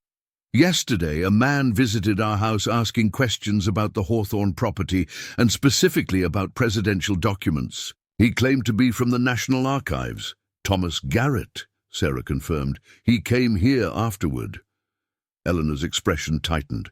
"Yesterday, a man visited our house asking questions about the Hawthorne property and specifically about presidential documents. He claimed to be from the National Archives." "Thomas Garrett," Sarah confirmed. "He came here afterward." Eleanor's expression tightened.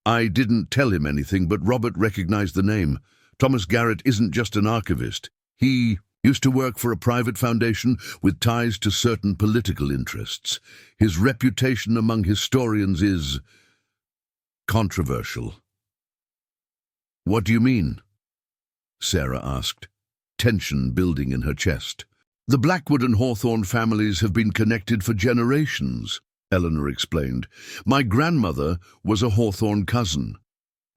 "I didn't tell him anything, but Robert recognized the name. Thomas Garrett isn't just an archivist. He used to work for a private foundation with ties to certain political interests. His reputation among historians is controversial." "What do you mean?" Sarah asked, tension building in her chest. "The Blackwood and Hawthorne families have been connected for generations," Eleanor explained. "My grandmother was a Hawthorne cousin.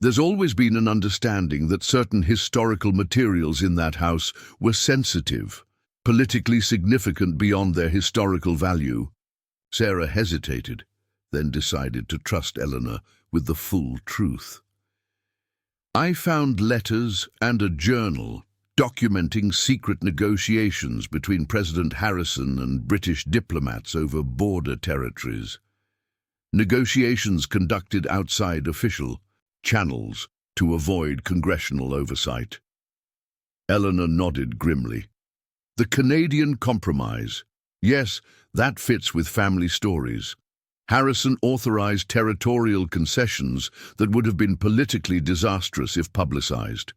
There's always been an understanding that certain historical materials in that house were sensitive, politically significant beyond their historical value." Sarah hesitated, then decided to trust Eleanor with the full truth. "I found letters and a journal documenting secret negotiations between President Harrison and British diplomats over border territories. Negotiations conducted outside official channels to avoid congressional oversight." Eleanor nodded grimly. "The Canadian Compromise. Yes, that fits with family stories. Harrison authorized territorial concessions that would have been politically disastrous if publicized.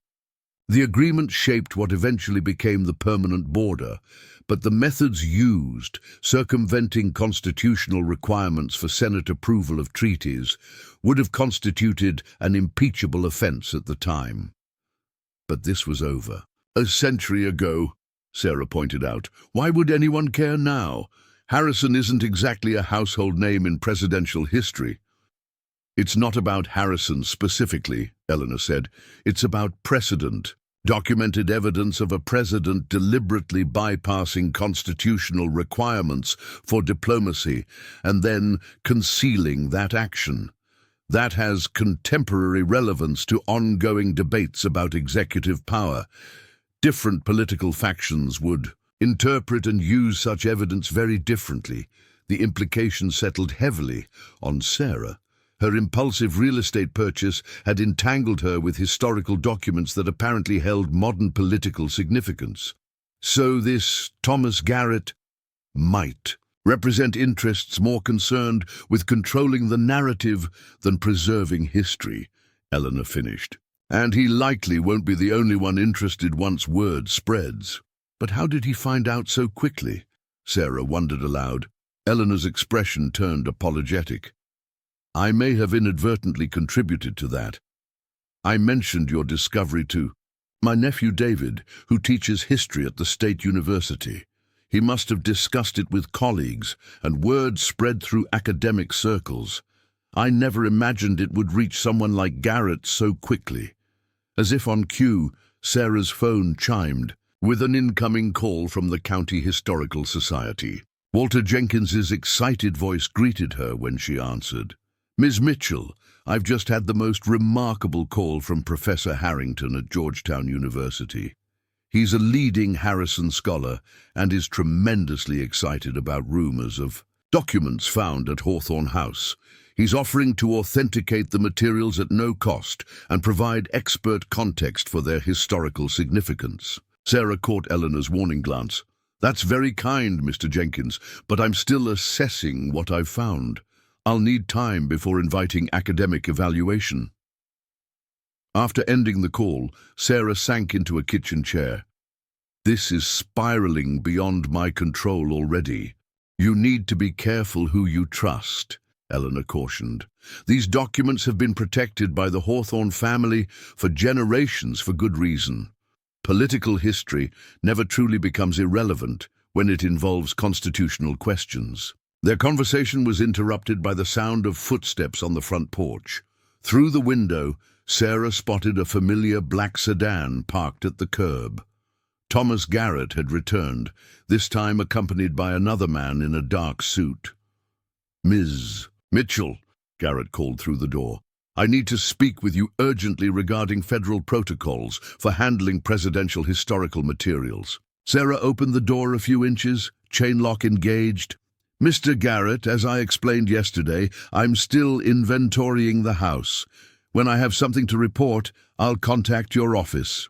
The agreement shaped what eventually became the permanent border, but the methods used, circumventing constitutional requirements for Senate approval of treaties, would have constituted an impeachable offense at the time. But this was over. "A century ago," Sarah pointed out. "Why would anyone care now? Harrison isn't exactly a household name in presidential history." "It's not about Harrison specifically," Eleanor said. "It's about precedent. Documented evidence of a president deliberately bypassing constitutional requirements for diplomacy and then concealing that action. That has contemporary relevance to ongoing debates about executive power. Different political factions would interpret and use such evidence very differently." The implication settled heavily on Sarah. Her impulsive real estate purchase had entangled her with historical documents that apparently held modern political significance. So this Thomas Garrett might represent interests more concerned with controlling the narrative than preserving history, Eleanor finished. "And he likely won't be the only one interested once word spreads." "But how did he find out so quickly?" Sarah wondered aloud. Eleanor's expression turned apologetic. "I may have inadvertently contributed to that. I mentioned your discovery to my nephew David, who teaches history at the State University. He must have discussed it with colleagues, and word spread through academic circles. I never imagined it would reach someone like Garrett so quickly." As if on cue, Sarah's phone chimed with an incoming call from the County Historical Society. Walter Jenkins's excited voice greeted her when she answered. "Ms. Mitchell, I've just had the most remarkable call from Professor Harrington at Georgetown University. He's a leading Harrison scholar and is tremendously excited about rumors of documents found at Hawthorne House. He's offering to authenticate the materials at no cost and provide expert context for their historical significance." Sarah caught Eleanor's warning glance. "That's very kind, Mr. Jenkins, but I'm still assessing what I've found. I'll need time before inviting academic evaluation." After ending the call, Sarah sank into a kitchen chair. This is spiraling beyond my control already. You need to be careful who you trust, Eleanor cautioned. These documents have been protected by the Hawthorne family for generations for good reason. Political history never truly becomes irrelevant when it involves constitutional questions. Their conversation was interrupted by the sound of footsteps on the front porch. Through the window, Sarah spotted a familiar black sedan parked at the curb. Thomas Garrett had returned, this time accompanied by another man in a dark suit. "Ms. Mitchell," Garrett called through the door. "I need to speak with you urgently regarding federal protocols for handling presidential historical materials." Sarah opened the door a few inches, chain lock engaged. "Mr. Garrett, as I explained yesterday, I'm still inventorying the house. When I have something to report, I'll contact your office."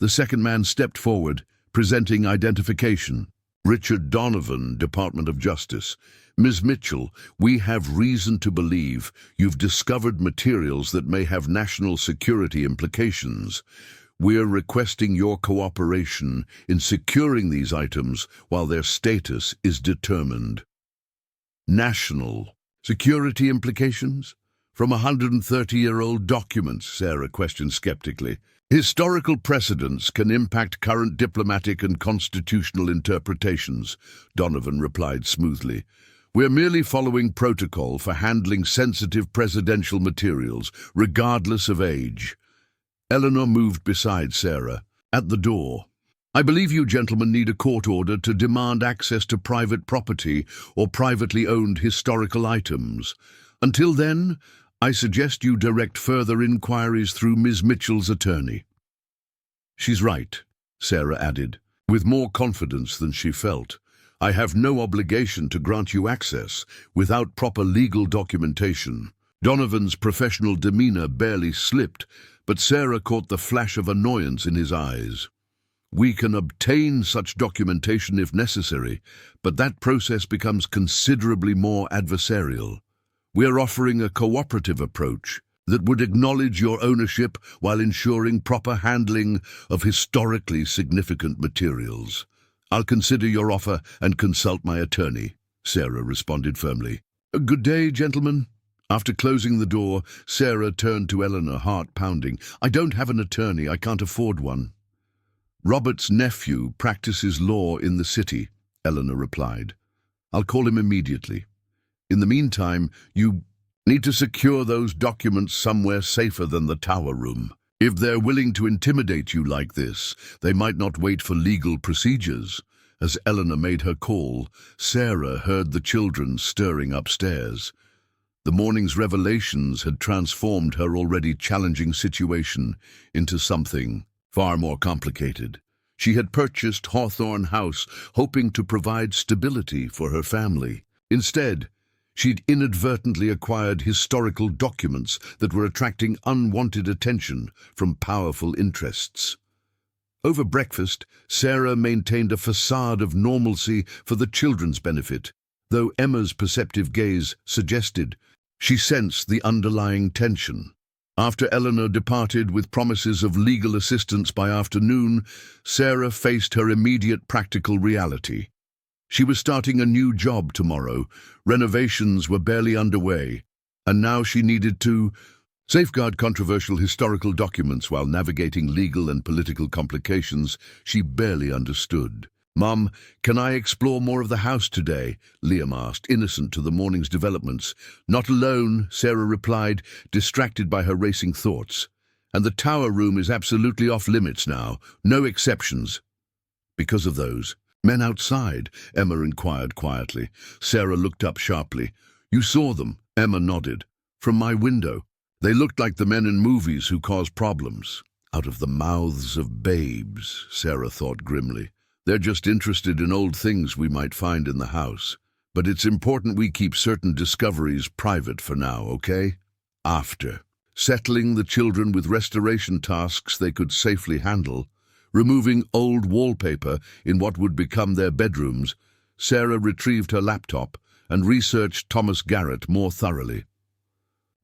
The second man stepped forward, presenting identification. "Richard Donovan, Department of Justice. Ms. Mitchell, we have reason to believe you've discovered materials that may have national security implications. We're requesting your cooperation in securing these items while their status is determined." National security implications? From 130-year-old documents, Sarah questioned skeptically. "Historical precedents can impact current diplomatic and constitutional interpretations," Donovan replied smoothly. "We're merely following protocol for handling sensitive presidential materials, regardless of age." Eleanor moved beside Sarah. At the door, "I believe you gentlemen need a court order to demand access to private property or privately owned historical items. Until then, I suggest you direct further inquiries through Ms. Mitchell's attorney." "She's right," Sarah added, with more confidence than she felt. "I have no obligation to grant you access without proper legal documentation." Donovan's professional demeanor barely slipped, but Sarah caught the flash of annoyance in his eyes. "We can obtain such documentation if necessary, but that process becomes considerably more adversarial. We're offering a cooperative approach that would acknowledge your ownership while ensuring proper handling of historically significant materials." "I'll consider your offer and consult my attorney," Sarah responded firmly. "Good day, gentlemen." After closing the door, Sarah turned to Eleanor, heart pounding. "I don't have an attorney. I can't afford one." "Robert's nephew practices law in the city," Eleanor replied. "I'll call him immediately. In the meantime, you need to secure those documents somewhere safer than the tower room. If they're willing to intimidate you like this, they might not wait for legal procedures." As Eleanor made her call, Sarah heard the children stirring upstairs. The morning's revelations had transformed her already challenging situation into something far more complicated. She had purchased Hawthorne House, hoping to provide stability for her family. Instead, she'd inadvertently acquired historical documents that were attracting unwanted attention from powerful interests. Over breakfast, Sarah maintained a facade of normalcy for the children's benefit, though Emma's perceptive gaze suggested she sensed the underlying tension. After Eleanor departed with promises of legal assistance by afternoon, Sarah faced her immediate practical reality. She was starting a new job tomorrow. Renovations were barely underway, and now she needed to safeguard controversial historical documents while navigating legal and political complications she barely understood. "Mum, can I explore more of the house today?" Liam asked, innocent to the morning's developments. "Not alone," Sarah replied, distracted by her racing thoughts. "And the tower room is absolutely off limits now. No exceptions." "Because of those men outside?" Emma inquired quietly. Sarah looked up sharply. "You saw them?" Emma nodded. "From my window. They looked like the men in movies who cause problems." "Out of the mouths of babes," Sarah thought grimly. "They're just interested in old things we might find in the house. But it's important we keep certain discoveries private for now, okay?" After settling the children with restoration tasks they could safely handle, removing old wallpaper in what would become their bedrooms, Sarah retrieved her laptop and researched Thomas Garrett more thoroughly.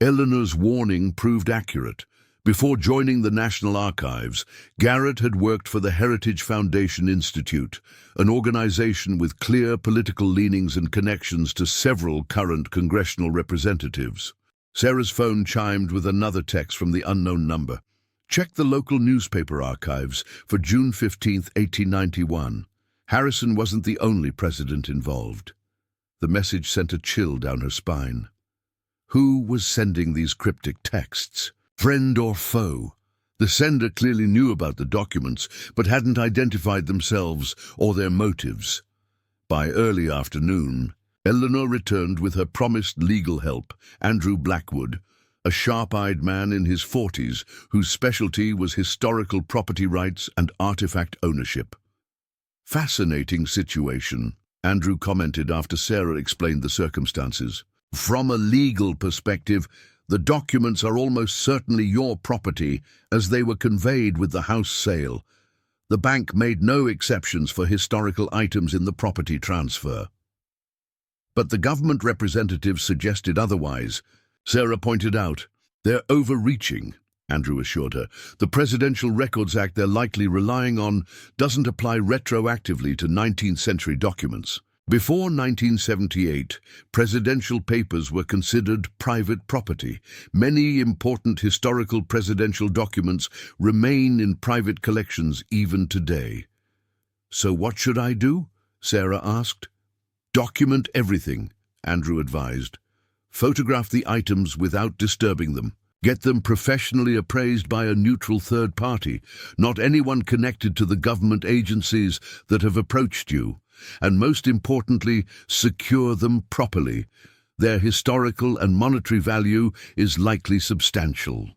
Eleanor's warning proved accurate. Before joining the National Archives, Garrett had worked for the Heritage Foundation Institute, an organization with clear political leanings and connections to several current congressional representatives. Sarah's phone chimed with another text from the unknown number. Check the local newspaper archives for June 15, 1891. Harrison wasn't the only president involved. The message sent a chill down her spine. Who was sending these cryptic texts? Friend or foe? The sender clearly knew about the documents, but hadn't identified themselves or their motives. By early afternoon, Eleanor returned with her promised legal help, Andrew Blackwood, a sharp-eyed man in his 40s whose specialty was historical property rights and artifact ownership. Fascinating situation, Andrew commented after Sarah explained the circumstances. From a legal perspective, the documents are almost certainly your property as they were conveyed with the house sale. The bank made no exceptions for historical items in the property transfer. But the government representatives suggested otherwise. Sarah pointed out, they're overreaching, Andrew assured her. The Presidential Records Act they're likely relying on doesn't apply retroactively to 19th century documents. Before 1978, presidential papers were considered private property. Many important historical presidential documents remain in private collections even today. So what should I do? Sarah asked. Document everything, Andrew advised. Photograph the items without disturbing them. Get them professionally appraised by a neutral third party, not anyone connected to the government agencies that have approached you. And most importantly, secure them properly. Their historical and monetary value is likely substantial.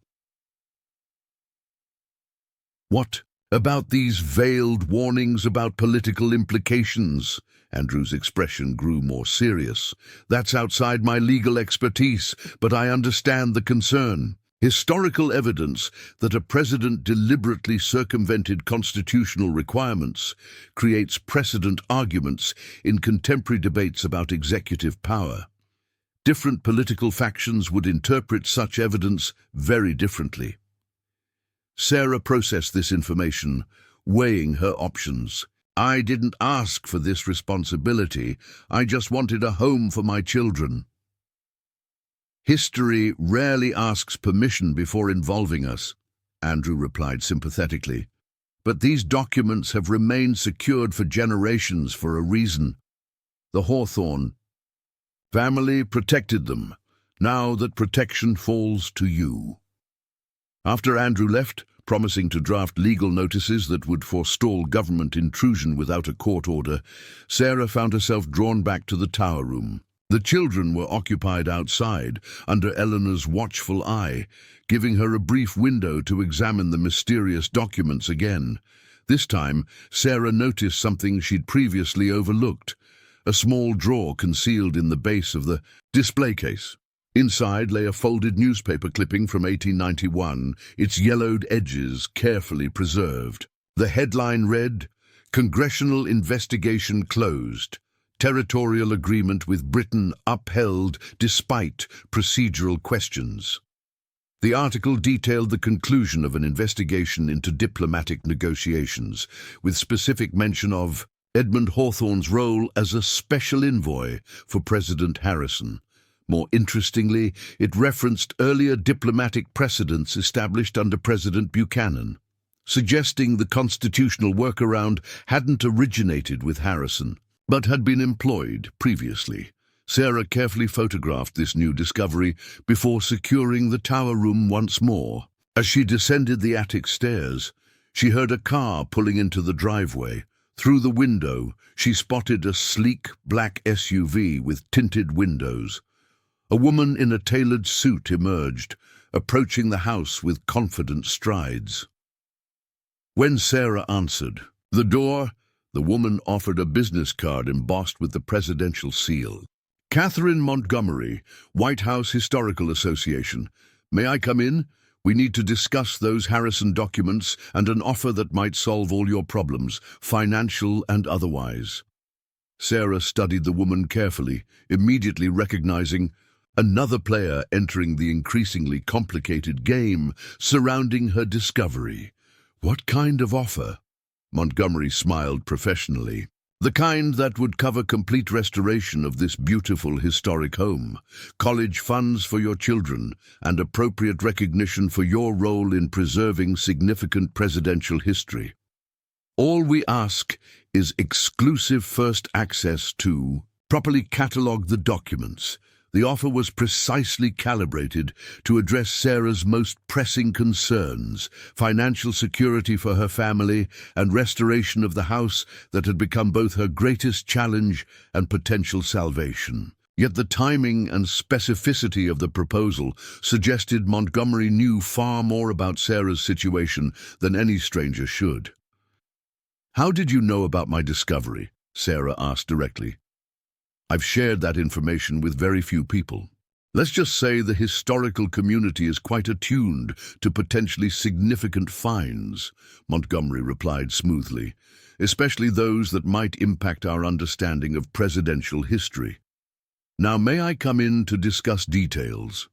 What about these veiled warnings about political implications? Andrew's expression grew more serious. That's outside my legal expertise, but I understand the concern. Historical evidence that a president deliberately circumvented constitutional requirements creates precedent arguments in contemporary debates about executive power. Different political factions would interpret such evidence very differently. Sarah processed this information, weighing her options. I didn't ask for this responsibility. I just wanted a home for my children. History rarely asks permission before involving us, Andrew replied sympathetically. But these documents have remained secured for generations for a reason. The Hawthorne family protected them. Now that protection falls to you. After Andrew left, promising to draft legal notices that would forestall government intrusion without a court order, Sarah found herself drawn back to the tower room. The children were occupied outside, under Eleanor's watchful eye, giving her a brief window to examine the mysterious documents again. This time, Sarah noticed something she'd previously overlooked, a small drawer concealed in the base of the display case. Inside lay a folded newspaper clipping from 1891, its yellowed edges carefully preserved. The headline read, "Congressional Investigation Closed. Territorial Agreement with Britain Upheld Despite Procedural Questions." The article detailed the conclusion of an investigation into diplomatic negotiations, with specific mention of Edmund Hawthorne's role as a special envoy for President Harrison. More interestingly, it referenced earlier diplomatic precedents established under President Buchanan, suggesting the constitutional workaround hadn't originated with Harrison, but had been employed previously. Sarah carefully photographed this new discovery before securing the tower room once more. As she descended the attic stairs, she heard a car pulling into the driveway. Through the window, she spotted a sleek black SUV with tinted windows. A woman in a tailored suit emerged, approaching the house with confident strides. When Sarah answered the door, the woman offered a business card embossed with the presidential seal. "Catherine Montgomery, White House Historical Association. May I come in? We need to discuss those Harrison documents and an offer that might solve all your problems, financial and otherwise." Sarah studied the woman carefully, immediately recognizing Another player entering the increasingly complicated game surrounding her discovery. What kind of offer? Montgomery smiled professionally. The kind that would cover complete restoration of this beautiful historic home, college funds for your children, and appropriate recognition for your role in preserving significant presidential history. All we ask is exclusive first access to properly catalog the documents. The offer was precisely calibrated to address Sarah's most pressing concerns, financial security for her family and restoration of the house that had become both her greatest challenge and potential salvation. Yet the timing and specificity of the proposal suggested Montgomery knew far more about Sarah's situation than any stranger should. "How did you know about my discovery?" Sarah asked directly. "I've shared that information with very few people. Let's just say the historical community is quite attuned to potentially significant finds," Montgomery replied smoothly, "especially those that might impact our understanding of presidential history. Now, may I come in to discuss details?"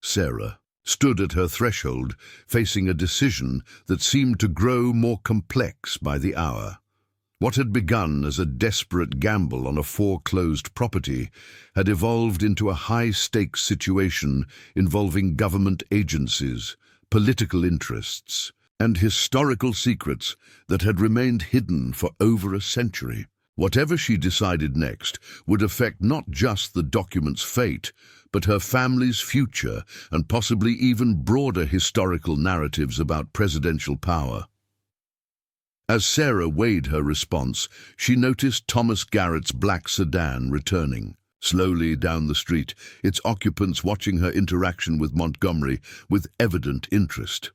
Sarah stood at her threshold, facing a decision that seemed to grow more complex by the hour. What had begun as a desperate gamble on a foreclosed property had evolved into a high-stakes situation involving government agencies, political interests, and historical secrets that had remained hidden for over a century. Whatever she decided next would affect not just the document's fate, but her family's future and possibly even broader historical narratives about presidential power. As Sarah weighed her response, she noticed Thomas Garrett's black sedan returning slowly down the street, its occupants watching her interaction with Montgomery with evident interest.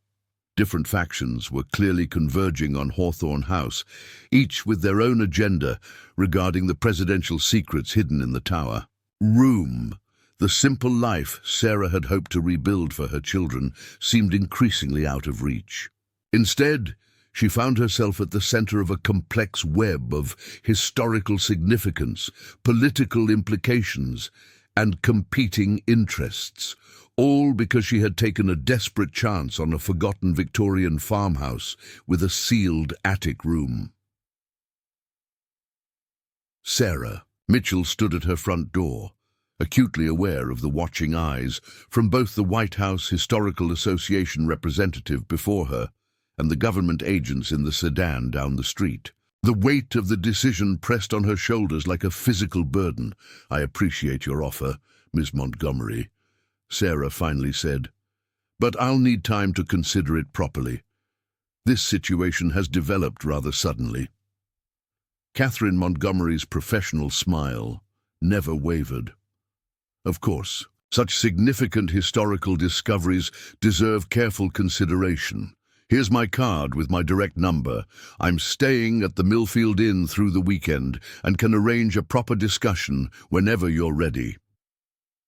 Different factions were clearly converging on Hawthorne House, each with their own agenda regarding the presidential secrets hidden in the tower. Room, the simple life Sarah had hoped to rebuild for her children, seemed increasingly out of reach. Instead, she found herself at the center of a complex web of historical significance, political implications, and competing interests, all because she had taken a desperate chance on a forgotten Victorian farmhouse with a sealed attic room. Sarah Mitchell stood at her front door, acutely aware of the watching eyes from both the White House Historical Association representative before her and the government agents in the sedan down the street. The weight of the decision pressed on her shoulders like a physical burden. "I appreciate your offer, Miss Montgomery," Sarah finally said, "but I'll need time to consider it properly. This situation has developed rather suddenly." Catherine Montgomery's professional smile never wavered. "Of course, such significant historical discoveries deserve careful consideration. Here's my card with my direct number. I'm staying at the Millfield Inn through the weekend and can arrange a proper discussion whenever you're ready."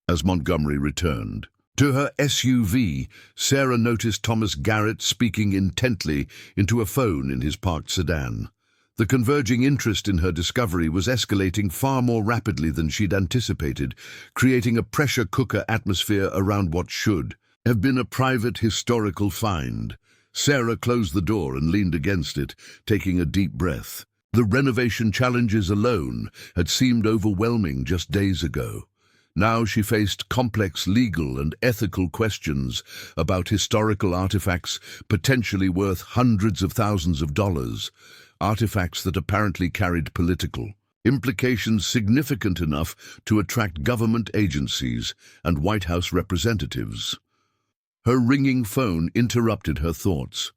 As Montgomery returned to her SUV, Sarah noticed Thomas Garrett speaking intently into a phone in his parked sedan. The converging interest in her discovery was escalating far more rapidly than she'd anticipated, creating a pressure cooker atmosphere around what should have been a private historical find. Sarah closed the door and leaned against it, taking a deep breath. The renovation challenges alone had seemed overwhelming just days ago. Now she faced complex legal and ethical questions about historical artifacts potentially worth hundreds of thousands of dollars, artifacts that apparently carried political implications significant enough to attract government agencies and White House representatives. Her ringing phone interrupted her thoughts.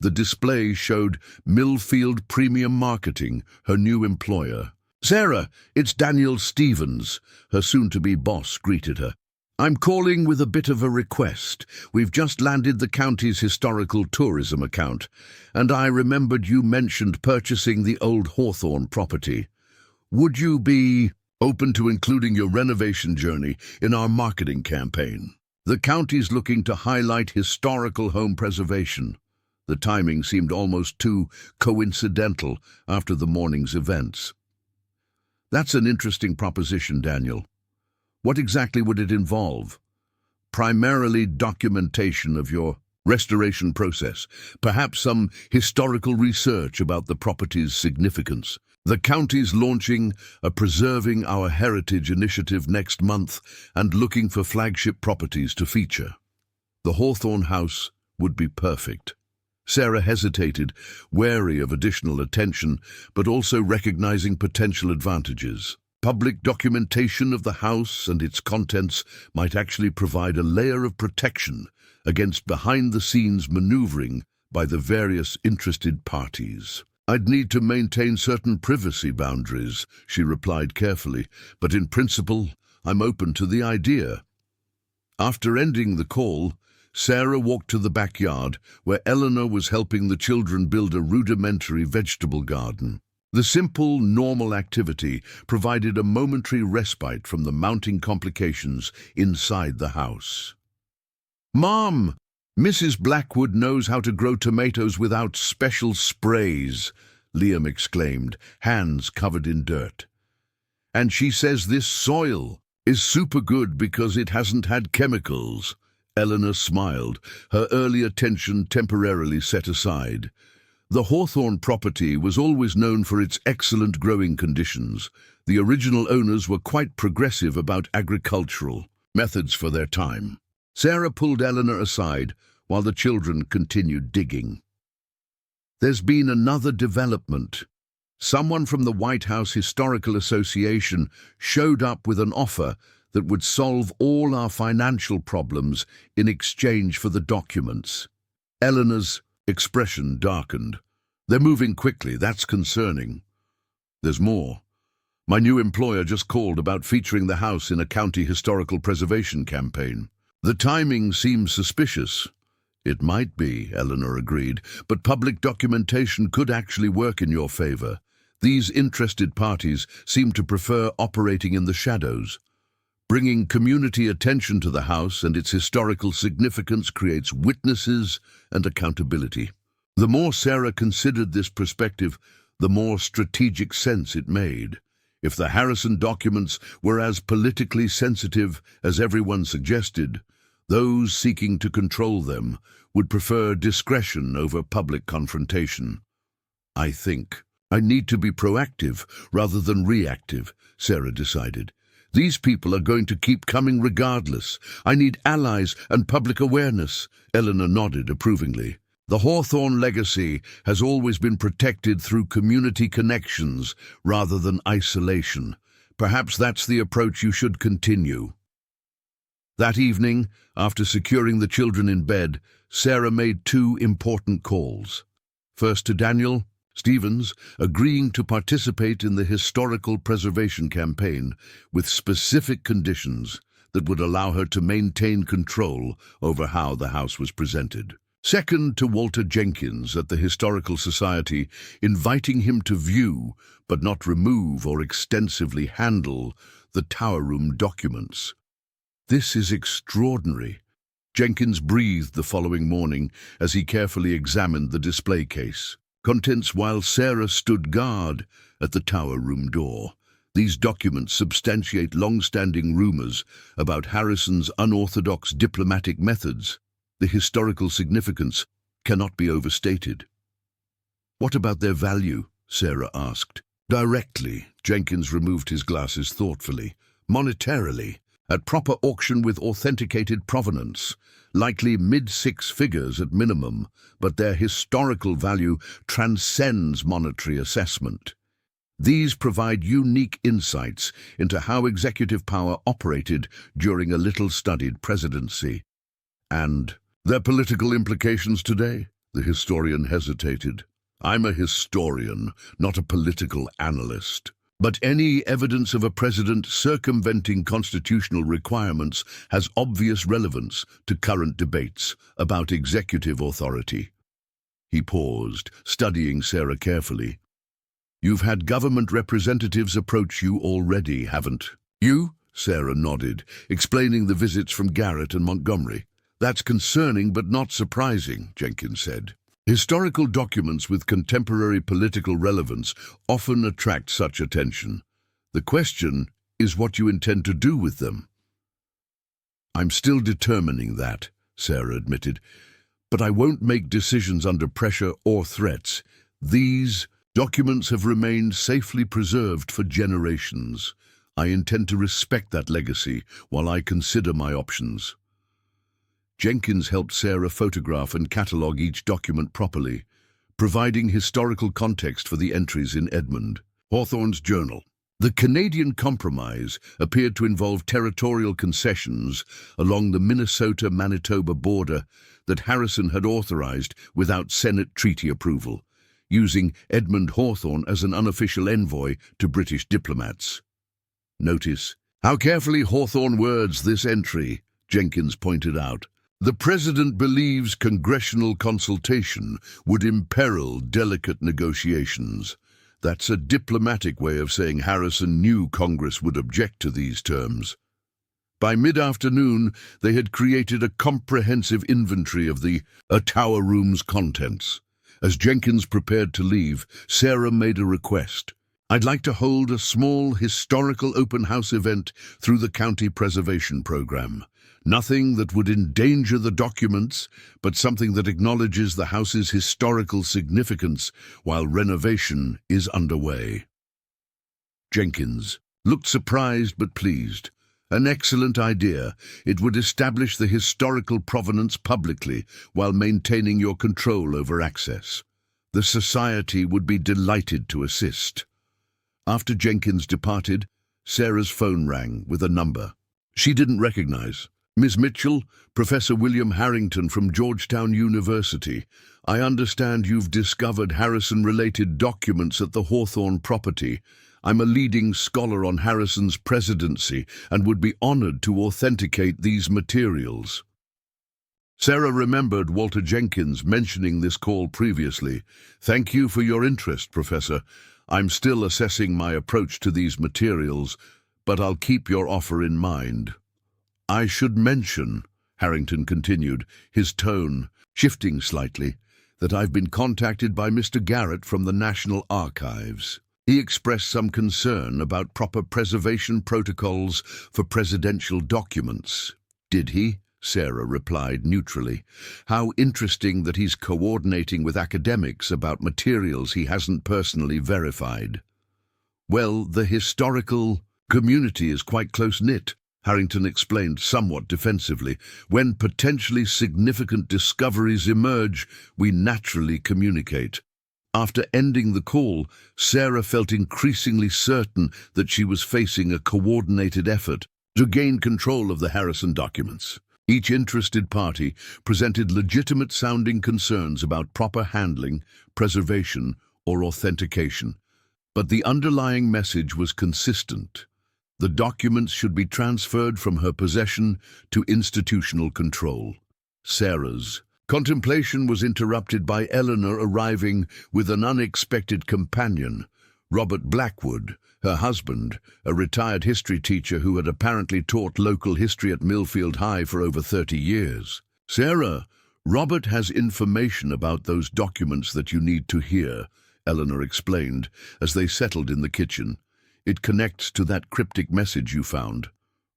The display showed Millfield Premium Marketing, her new employer. "Sarah, it's Daniel Stevens," her soon-to-be boss greeted her. "I'm calling with a bit of a request. We've just landed the county's historical tourism account, and I remembered you mentioned purchasing the old Hawthorne property. Would you be open to including your renovation journey in our marketing campaign? The county's looking to highlight historical home preservation." The timing seemed almost too coincidental after the morning's events. "That's an interesting proposition, Daniel. What exactly would it involve? Primarily documentation of your restoration process, perhaps some historical research about the property's significance. The county's launching a Preserving Our Heritage initiative next month and looking for flagship properties to feature. The Hawthorne house would be perfect. Sarah hesitated, wary of additional attention, but also recognizing potential advantages. Public documentation of the house and its contents might actually provide a layer of protection against behind-the-scenes maneuvering by the various interested parties. I'd need to maintain certain privacy boundaries, she replied carefully, but in principle, I'm open to the idea. After ending the call, Sarah walked to the backyard where Eleanor was helping the children build a rudimentary vegetable garden. The simple, normal activity provided a momentary respite from the mounting complications inside the house. "Mom, Mrs. Blackwood knows how to grow tomatoes without special sprays," Liam exclaimed, hands covered in dirt. "And she says this soil is super good because it hasn't had chemicals." Eleanor smiled, her early attention temporarily set aside. The Hawthorne property was always known for its excellent growing conditions. The original owners were quite progressive about agricultural methods for their time. Sarah pulled Eleanor aside while the children continued digging. "There's been another development. Someone from the White House Historical Association showed up with an offer that would solve all our financial problems in exchange for the documents." Eleanor's expression darkened. "They're moving quickly, that's concerning." "There's more. My new employer just called about featuring the house in a county historical preservation campaign. The timing seems suspicious." "It might be," Eleanor agreed, "but public documentation could actually work in your favor. These interested parties seem to prefer operating in the shadows. Bringing community attention to the house and its historical significance creates witnesses and accountability." The more Sarah considered this perspective, the more strategic sense it made. If the Harrison documents were as politically sensitive as everyone suggested, those seeking to control them would prefer discretion over public confrontation. "I think I need to be proactive rather than reactive," Sarah decided. "These people are going to keep coming regardless. I need allies and public awareness." Eleanor nodded approvingly. "The Hawthorne legacy has always been protected through community connections rather than isolation. Perhaps that's the approach you should continue." That evening, after securing the children in bed, Sarah made two important calls. First to Daniel Stevens, agreeing to participate in the historical preservation campaign with specific conditions that would allow her to maintain control over how the house was presented. Second, to Walter Jenkins at the Historical Society, inviting him to view, but not remove or extensively handle, the tower room documents. "This is extraordinary," Jenkins breathed the following morning as he carefully examined the display case. Contents while Sarah stood guard at the tower room door. These documents substantiate long-standing rumors about Harrison's unorthodox diplomatic methods. The historical significance cannot be overstated. "What about their value?" Sarah asked. "Directly," Jenkins removed his glasses thoughtfully. "Monetarily, at proper auction with authenticated provenance, likely mid-six figures at minimum, but their historical value transcends monetary assessment. These provide unique insights into how executive power operated during a little-studied presidency. And their political implications today?" The historian hesitated. "I'm a historian, not a political analyst. But any evidence of a president circumventing constitutional requirements has obvious relevance to current debates about executive authority." He paused, studying Sarah carefully. "You've had government representatives approach you already, haven't you?" Sarah nodded, explaining the visits from Garrett and Montgomery. "That's concerning but not surprising," Jenkins said. "Historical documents with contemporary political relevance often attract such attention. The question is what you intend to do with them." I'm still determining that, Sarah admitted, but I won't make decisions under pressure or threats. These documents have remained safely preserved for generations. I intend to respect that legacy while I consider my options. Jenkins helped Sarah photograph and catalogue each document properly, providing historical context for the entries in Edmund Hawthorne's journal. The Canadian Compromise appeared to involve territorial concessions along the Minnesota-Manitoba border that Harrison had authorized without Senate treaty approval, using Edmund Hawthorne as an unofficial envoy to British diplomats. Notice how carefully Hawthorne words this entry, Jenkins pointed out. The president believes congressional consultation would imperil delicate negotiations. That's a diplomatic way of saying Harrison knew Congress would object to these terms. By mid-afternoon, they had created a comprehensive inventory of the tower room's contents. As Jenkins prepared to leave, Sarah made a request. I'd like to hold a small historical open house event through the county preservation program. Nothing that would endanger the documents, but something that acknowledges the house's historical significance while renovation is underway. Jenkins looked surprised but pleased. An excellent idea. It would establish the historical provenance publicly while maintaining your control over access. The society would be delighted to assist. After Jenkins departed, Sarah's phone rang with a number she didn't recognize. Ms. Mitchell, Professor William Harrington from Georgetown University. I understand you've discovered Harrison-related documents at the Hawthorne property. I'm a leading scholar on Harrison's presidency and would be honored to authenticate these materials. Sarah remembered Walter Jenkins mentioning this call previously. Thank you for your interest, Professor. I'm still assessing my approach to these materials, but I'll keep your offer in mind. I should mention, Harrington continued, his tone shifting slightly, that I've been contacted by Mr. Garrett from the National Archives. He expressed some concern about proper preservation protocols for presidential documents. Did he? Sarah replied neutrally. How interesting that he's coordinating with academics about materials he hasn't personally verified. Well, the historical community is quite close-knit, Harrington explained somewhat defensively. When potentially significant discoveries emerge, we naturally communicate. After ending the call, Sarah felt increasingly certain that she was facing a coordinated effort to gain control of the Harrison documents. Each interested party presented legitimate-sounding concerns about proper handling, preservation, or authentication. But the underlying message was consistent. The documents should be transferred from her possession to institutional control. Sarah's contemplation was interrupted by Eleanor arriving with an unexpected companion, Robert Blackwood, her husband, a retired history teacher who had apparently taught local history at Millfield High for over 30 years. Sarah, Robert has information about those documents that you need to hear, Eleanor explained as they settled in the kitchen. It connects to that cryptic message you found.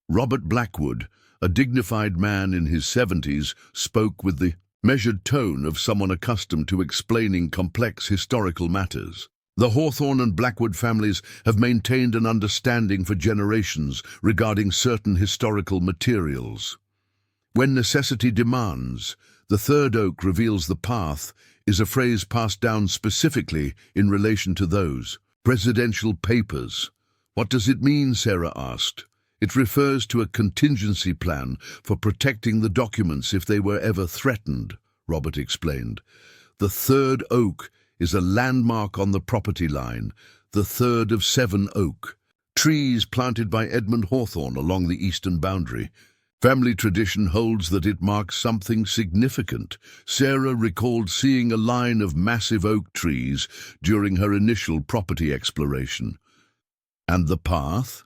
Robert Blackwood, a dignified man in his 70s, spoke with the measured tone of someone accustomed to explaining complex historical matters. The Hawthorne and Blackwood families have maintained an understanding for generations regarding certain historical materials. When necessity demands, the third oak reveals the path is a phrase passed down specifically in relation to those presidential papers. What does it mean? Sarah asked. It refers to a contingency plan for protecting the documents if they were ever threatened, Robert explained. The third oak is a landmark on the property line, the third of 7 oak trees planted by Edmund Hawthorne along the eastern boundary. Family tradition holds that it marks something significant. Sarah recalled seeing a line of massive oak trees during her initial property exploration. And the path?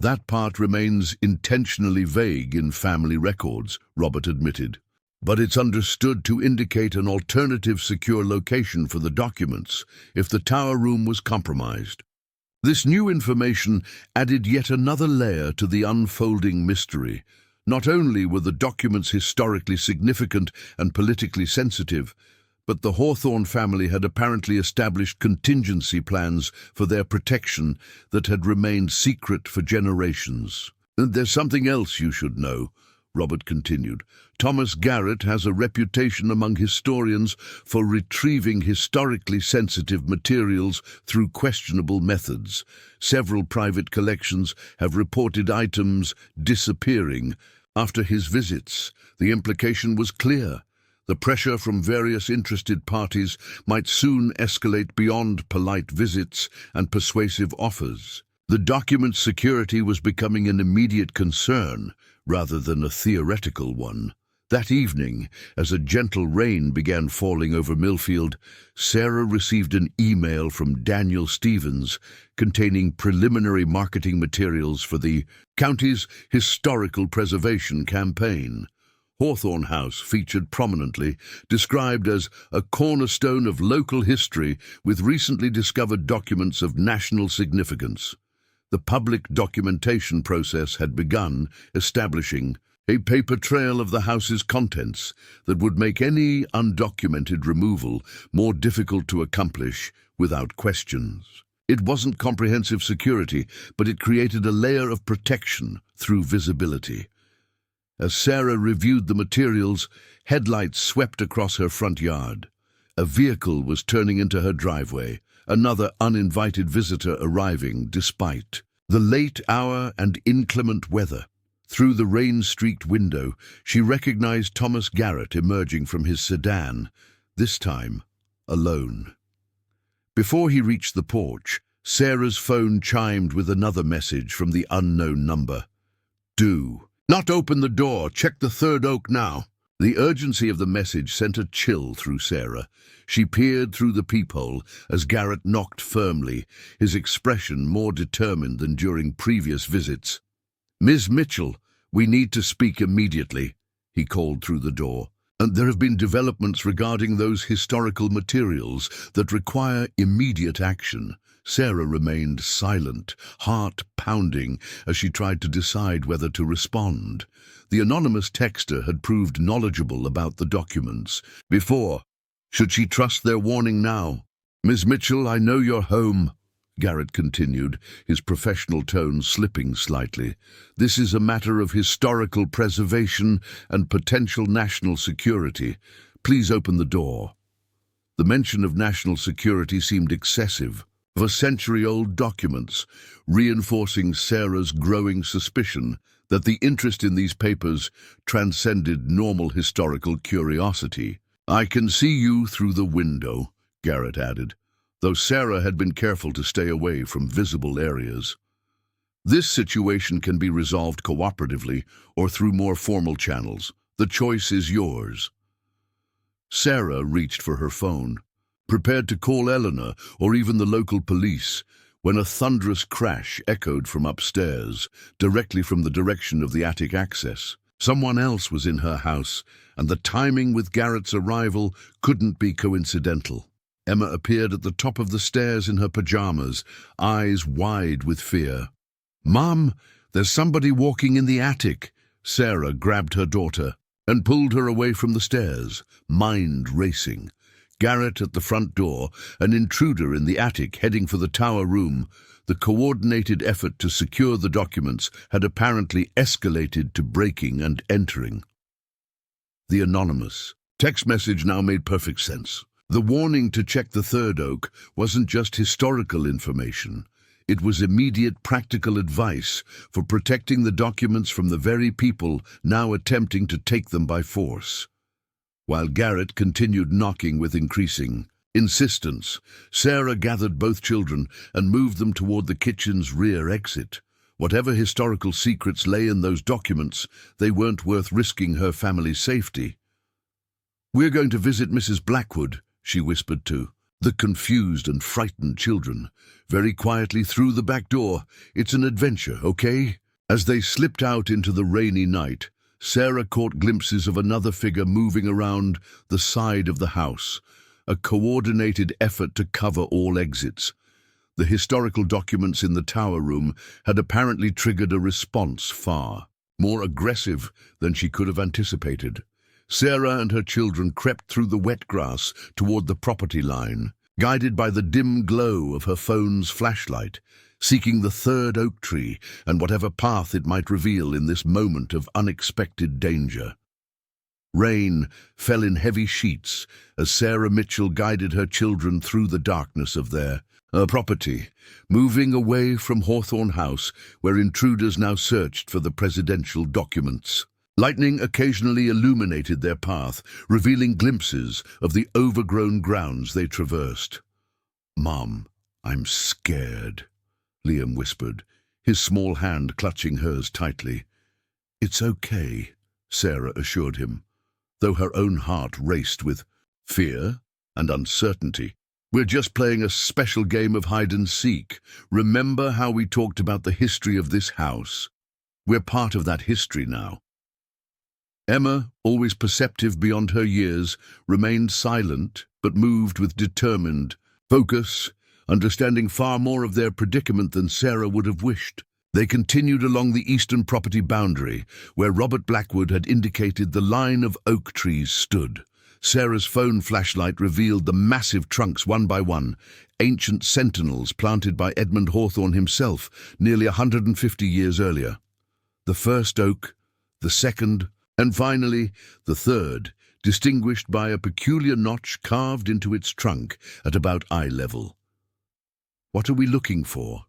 That part remains intentionally vague in family records, Robert admitted. But it's understood to indicate an alternative secure location for the documents if the tower room was compromised. This new information added yet another layer to the unfolding mystery. Not only were the documents historically significant and politically sensitive, but the Hawthorne family had apparently established contingency plans for their protection that had remained secret for generations. "And there's something else you should know," Robert continued. "Thomas Garrett has a reputation among historians for retrieving historically sensitive materials through questionable methods. Several private collections have reported items disappearing after his visits. The implication was clear. The pressure from various interested parties might soon escalate beyond polite visits and persuasive offers. The document's security was becoming an immediate concern rather than a theoretical one. That evening, as a gentle rain began falling over Millfield, Sarah received an email from Daniel Stevens containing preliminary marketing materials for the county's historical preservation campaign. Hawthorne House featured prominently, described as a cornerstone of local history with recently discovered documents of national significance. The public documentation process had begun, establishing a paper trail of the house's contents that would make any undocumented removal more difficult to accomplish without questions. It wasn't comprehensive security, but it created a layer of protection through visibility. As Sarah reviewed the materials, headlights swept across her front yard. A vehicle was turning into her driveway, another uninvited visitor arriving despite the late hour and inclement weather. Through the rain-streaked window, she recognized Thomas Garrett emerging from his sedan, this time alone. Before he reached the porch, Sarah's phone chimed with another message from the unknown number. "Do not open the door. Check the third oak now." The urgency of the message sent a chill through Sarah. She peered through the peephole as Garrett knocked firmly, his expression more determined than during previous visits. "Ms. Mitchell, we need to speak immediately," he called through the door. "And there have been developments regarding those historical materials that require immediate action." Sarah remained silent, heart pounding, as she tried to decide whether to respond. The anonymous texter had proved knowledgeable about the documents before. Should she trust their warning now? "Ms. Mitchell, I know you're home," Garrett continued, his professional tone slipping slightly. "This is a matter of historical preservation and potential national security. Please open the door." The mention of national security seemed excessive. Of century-old documents, reinforcing Sarah's growing suspicion that the interest in these papers transcended normal historical curiosity. "I can see you through the window," Garrett added, though Sarah had been careful to stay away from visible areas. "This situation can be resolved cooperatively or through more formal channels. The choice is yours." Sarah reached for her phone, prepared to call Eleanor or even the local police, when a thunderous crash echoed from upstairs, directly from the direction of the attic access. Someone else was in her house, and the timing with Garrett's arrival couldn't be coincidental. Emma appeared at the top of the stairs in her pajamas, eyes wide with fear. "Mom, there's somebody walking in the attic." Sarah grabbed her daughter and pulled her away from the stairs, mind racing. Garrett at the front door, an intruder in the attic heading for the tower room. The coordinated effort to secure the documents had apparently escalated to breaking and entering. The anonymous text message now made perfect sense. The warning to check the third oak wasn't just historical information. It was immediate practical advice for protecting the documents from the very people now attempting to take them by force. While Garrett continued knocking with increasing insistence, Sarah gathered both children and moved them toward the kitchen's rear exit. Whatever historical secrets lay in those documents, they weren't worth risking her family's safety. "We're going to visit Mrs. Blackwood," she whispered to the confused and frightened children, very quietly through the back door. "It's an adventure, okay?" As they slipped out into the rainy night, Sarah caught glimpses of another figure moving around the side of the house, a coordinated effort to cover all exits. The historical documents in the tower room had apparently triggered a response far more aggressive than she could have anticipated. Sarah and her children crept through the wet grass toward the property line, guided by the dim glow of her phone's flashlight, seeking the third oak tree and whatever path it might reveal in this moment of unexpected danger. Rain fell in heavy sheets as Sarah Mitchell guided her children through the darkness of their property, moving away from Hawthorne House, where intruders now searched for the presidential documents. Lightning occasionally illuminated their path, revealing glimpses of the overgrown grounds they traversed. "Mom, I'm scared," Liam whispered, his small hand clutching hers tightly. "It's okay," Sarah assured him, though her own heart raced with fear and uncertainty. "We're just playing a special game of hide and seek. Remember how we talked about the history of this house? We're part of that history now." Emma, always perceptive beyond her years, remained silent but moved with determined focus, understanding far more of their predicament than Sarah would have wished. They continued along the eastern property boundary, where Robert Blackwood had indicated the line of oak trees stood. Sarah's phone flashlight revealed the massive trunks one by one, ancient sentinels planted by Edmund Hawthorne himself nearly 150 years earlier. The first oak, the second, and finally the third, distinguished by a peculiar notch carved into its trunk at about eye level. "What are we looking for?"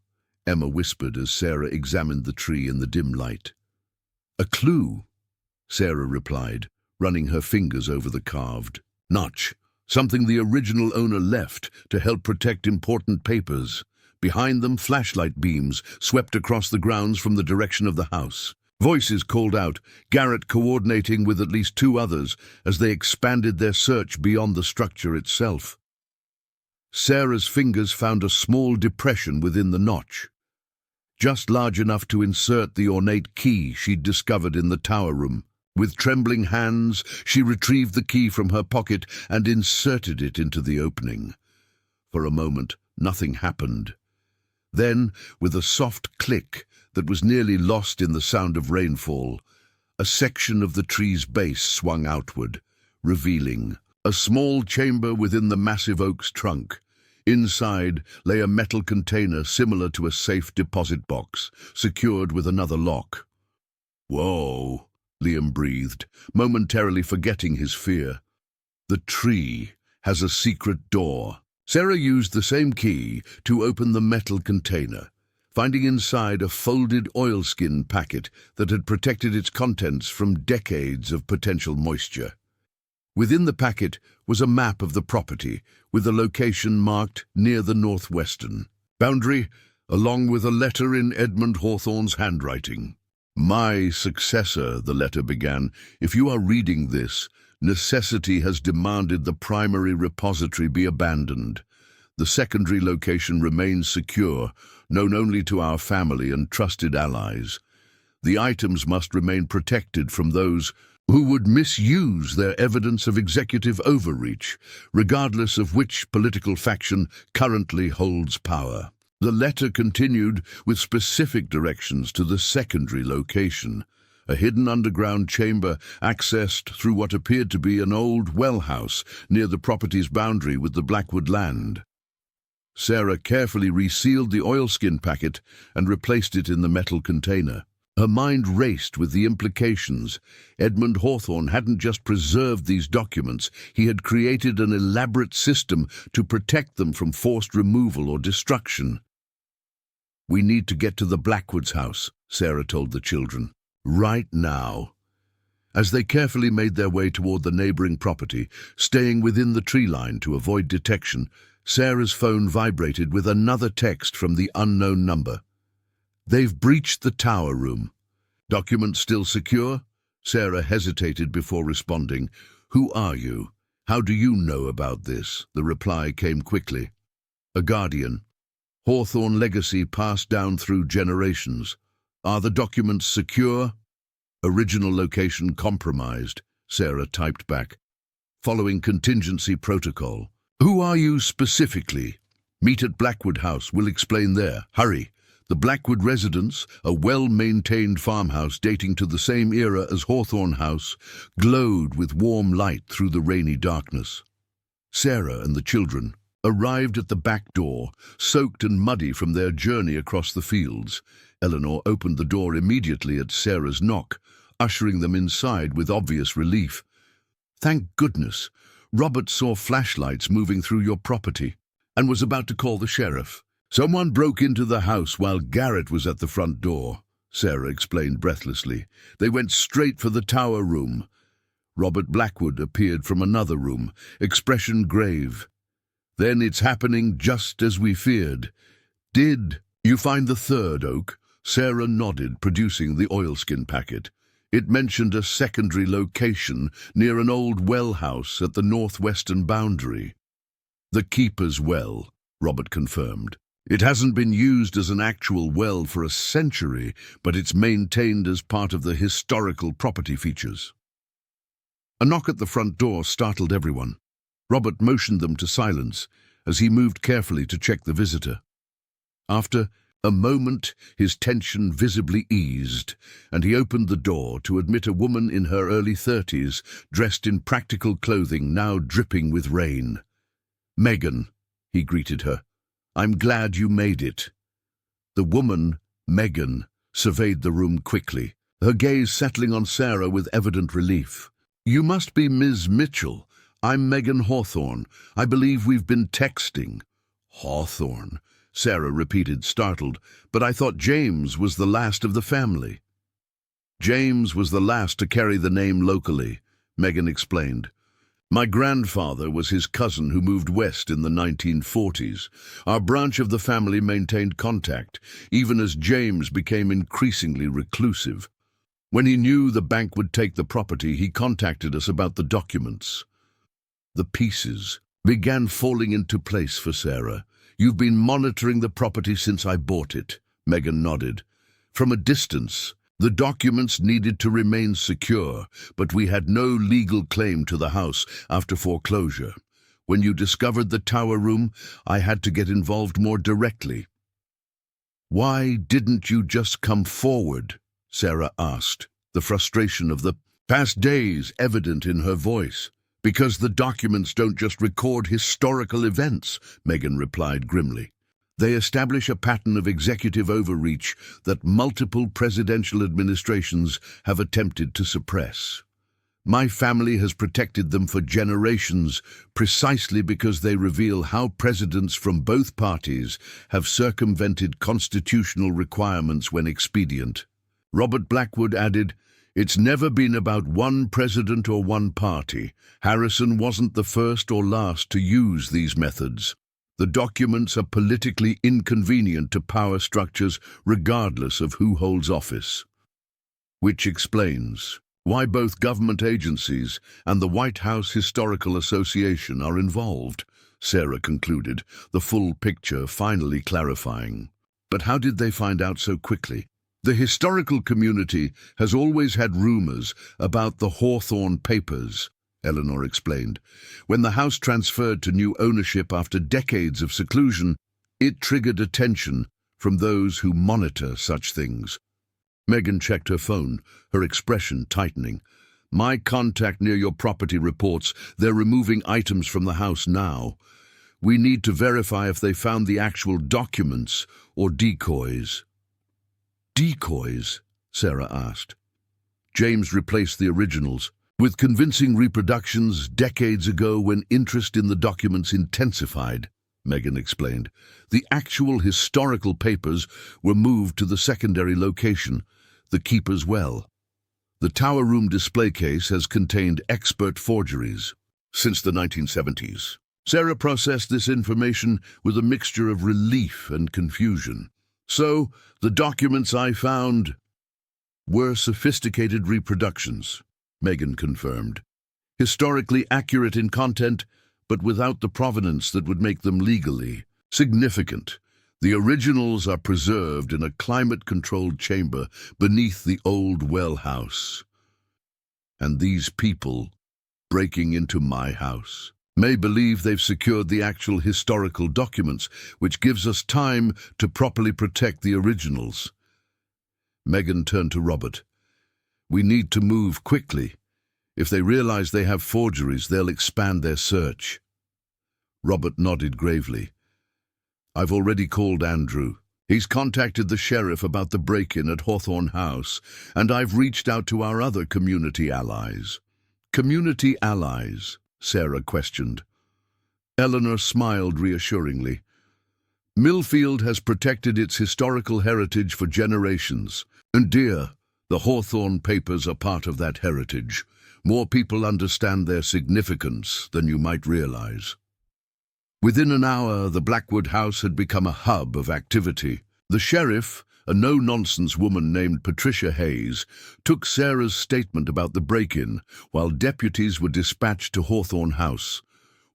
Emma whispered as Sarah examined the tree in the dim light. "A clue," Sarah replied, running her fingers over the carved notch, something the original owner left to help protect important papers. Behind them, flashlight beams swept across the grounds from the direction of the house. Voices called out, Garrett coordinating with at least two others as they expanded their search beyond the structure itself. Sarah's fingers found a small depression within the notch, just large enough to insert the ornate key she'd discovered in the tower room. With trembling hands, she retrieved the key from her pocket and inserted it into the opening. For a moment, nothing happened. Then, with a soft click that was nearly lost in the sound of rainfall, a section of the tree's base swung outward, revealing a small chamber within the massive oak's trunk. Inside lay a metal container similar to a safe deposit box, secured with another lock. "Whoa," Liam breathed, momentarily forgetting his fear. "The tree has a secret door." Sarah used the same key to open the metal container, finding inside a folded oilskin packet that had protected its contents from decades of potential moisture. Within the packet was a map of the property, with a location marked near the northwestern boundary, along with a letter in Edmund Hawthorne's handwriting. "My successor," the letter began, "if you are reading this, necessity has demanded the primary repository be abandoned. The secondary location remains secure, known only to our family and trusted allies. The items must remain protected from those who would misuse their evidence of executive overreach, regardless of which political faction currently holds power." The letter continued with specific directions to the secondary location, a hidden underground chamber accessed through what appeared to be an old well house near the property's boundary with the Blackwood land. Sarah carefully resealed the oilskin packet and replaced it in the metal container. Her mind raced with the implications. Edmund Hawthorne hadn't just preserved these documents, he had created an elaborate system to protect them from forced removal or destruction. "We need to get to the Blackwoods' house," Sarah told the children. "Right now." As they carefully made their way toward the neighboring property, staying within the tree line to avoid detection, Sarah's phone vibrated with another text from the unknown number. "They've breached the tower room." "Documents still secure?" Sarah hesitated before responding. "Who are you? How do you know about this?" The reply came quickly. "A guardian. Hawthorne legacy passed down through generations. Are the documents secure?" "Original location compromised," Sarah typed back. "Following contingency protocol." "Who are you specifically?" "Meet at Blackwood House. We'll explain there. Hurry." The Blackwood residence, a well-maintained farmhouse dating to the same era as Hawthorne House, glowed with warm light through the rainy darkness. Sarah and the children arrived at the back door, soaked and muddy from their journey across the fields. Eleanor opened the door immediately at Sarah's knock, ushering them inside with obvious relief. "Thank goodness. Robert saw flashlights moving through your property and was about to call the sheriff. Someone broke into the house while Garrett was at the front door," Sarah explained breathlessly. "They went straight for the tower room." Robert Blackwood appeared from another room, expression grave. "Then it's happening just as we feared. Did you find the third oak?" Sarah nodded, producing the oilskin packet. It mentioned a secondary location near an old well house at the northwestern boundary. "The keeper's well," Robert confirmed. "It hasn't been used as an actual well for a century, but it's maintained as part of the historical property features." A knock at the front door startled everyone. Robert motioned them to silence as he moved carefully to check the visitor. After a moment, his tension visibly eased, and he opened the door to admit a woman in her early 30s, dressed in practical clothing now dripping with rain. "Megan," he greeted her. "I'm glad you made it." The woman, Megan, surveyed the room quickly, her gaze settling on Sarah with evident relief. "You must be Ms. Mitchell. I'm Megan Hawthorne. I believe we've been texting." "Hawthorne," Sarah repeated, startled. "But I thought James was the last of the family." "James was the last to carry the name locally," Megan explained. "My grandfather was his cousin who moved west in the 1940s. Our branch of the family maintained contact, even as James became increasingly reclusive. When he knew the bank would take the property, he contacted us about the documents." The pieces began falling into place for Sarah. "You've been monitoring the property since I bought it," Megan nodded. "From a distance, the documents needed to remain secure, but we had no legal claim to the house after foreclosure. When you discovered the tower room, I had to get involved more directly." "Why didn't you just come forward?" Sarah asked, the frustration of the past days evident in her voice. "Because the documents don't just record historical events," Megan replied grimly. "They establish a pattern of executive overreach that multiple presidential administrations have attempted to suppress. My family has protected them for generations precisely because they reveal how presidents from both parties have circumvented constitutional requirements when expedient." Robert Blackwood added, "It's never been about one president or one party. Harrison wasn't the first or last to use these methods. The documents are politically inconvenient to power structures regardless of who holds office." Which explains why both government agencies and the White House Historical Association are involved, Sarah concluded, the full picture finally clarifying. "But how did they find out so quickly?" "The historical community has always had rumors about the Hawthorne papers," Eleanor explained. "When the house transferred to new ownership after decades of seclusion, it triggered attention from those who monitor such things." Megan checked her phone, her expression tightening. "My contact near your property reports they're removing items from the house now. We need to verify if they found the actual documents or decoys." "Decoys?" Sarah asked. "James replaced the originals with convincing reproductions decades ago when interest in the documents intensified," Megan explained. "The actual historical papers were moved to the secondary location, the keeper's well. The tower room display case has contained expert forgeries since the 1970s. Sarah processed this information with a mixture of relief and confusion. "So, the documents I found were sophisticated reproductions," Megan confirmed. "Historically accurate in content, but without the provenance that would make them legally significant. The originals are preserved in a climate-controlled chamber beneath the old well house. And these people breaking into my house." may believe they've secured the actual historical documents, which gives us time to properly protect the originals. Megan turned to Robert. We need to move quickly. If they realize they have forgeries, they'll expand their search. Robert nodded gravely. I've already called Andrew. He's contacted the sheriff about the break-in at Hawthorne House, and I've reached out to our other community allies. Community allies? Sarah questioned. Eleanor smiled reassuringly. Millfield has protected its historical heritage for generations, and dear, the Hawthorne papers are part of that heritage. More people understand their significance than you might realize. Within an hour, the Blackwood house had become a hub of activity. The sheriff, a no-nonsense woman named Patricia Hayes, took Sarah's statement about the break-in, while deputies were dispatched to Hawthorne House.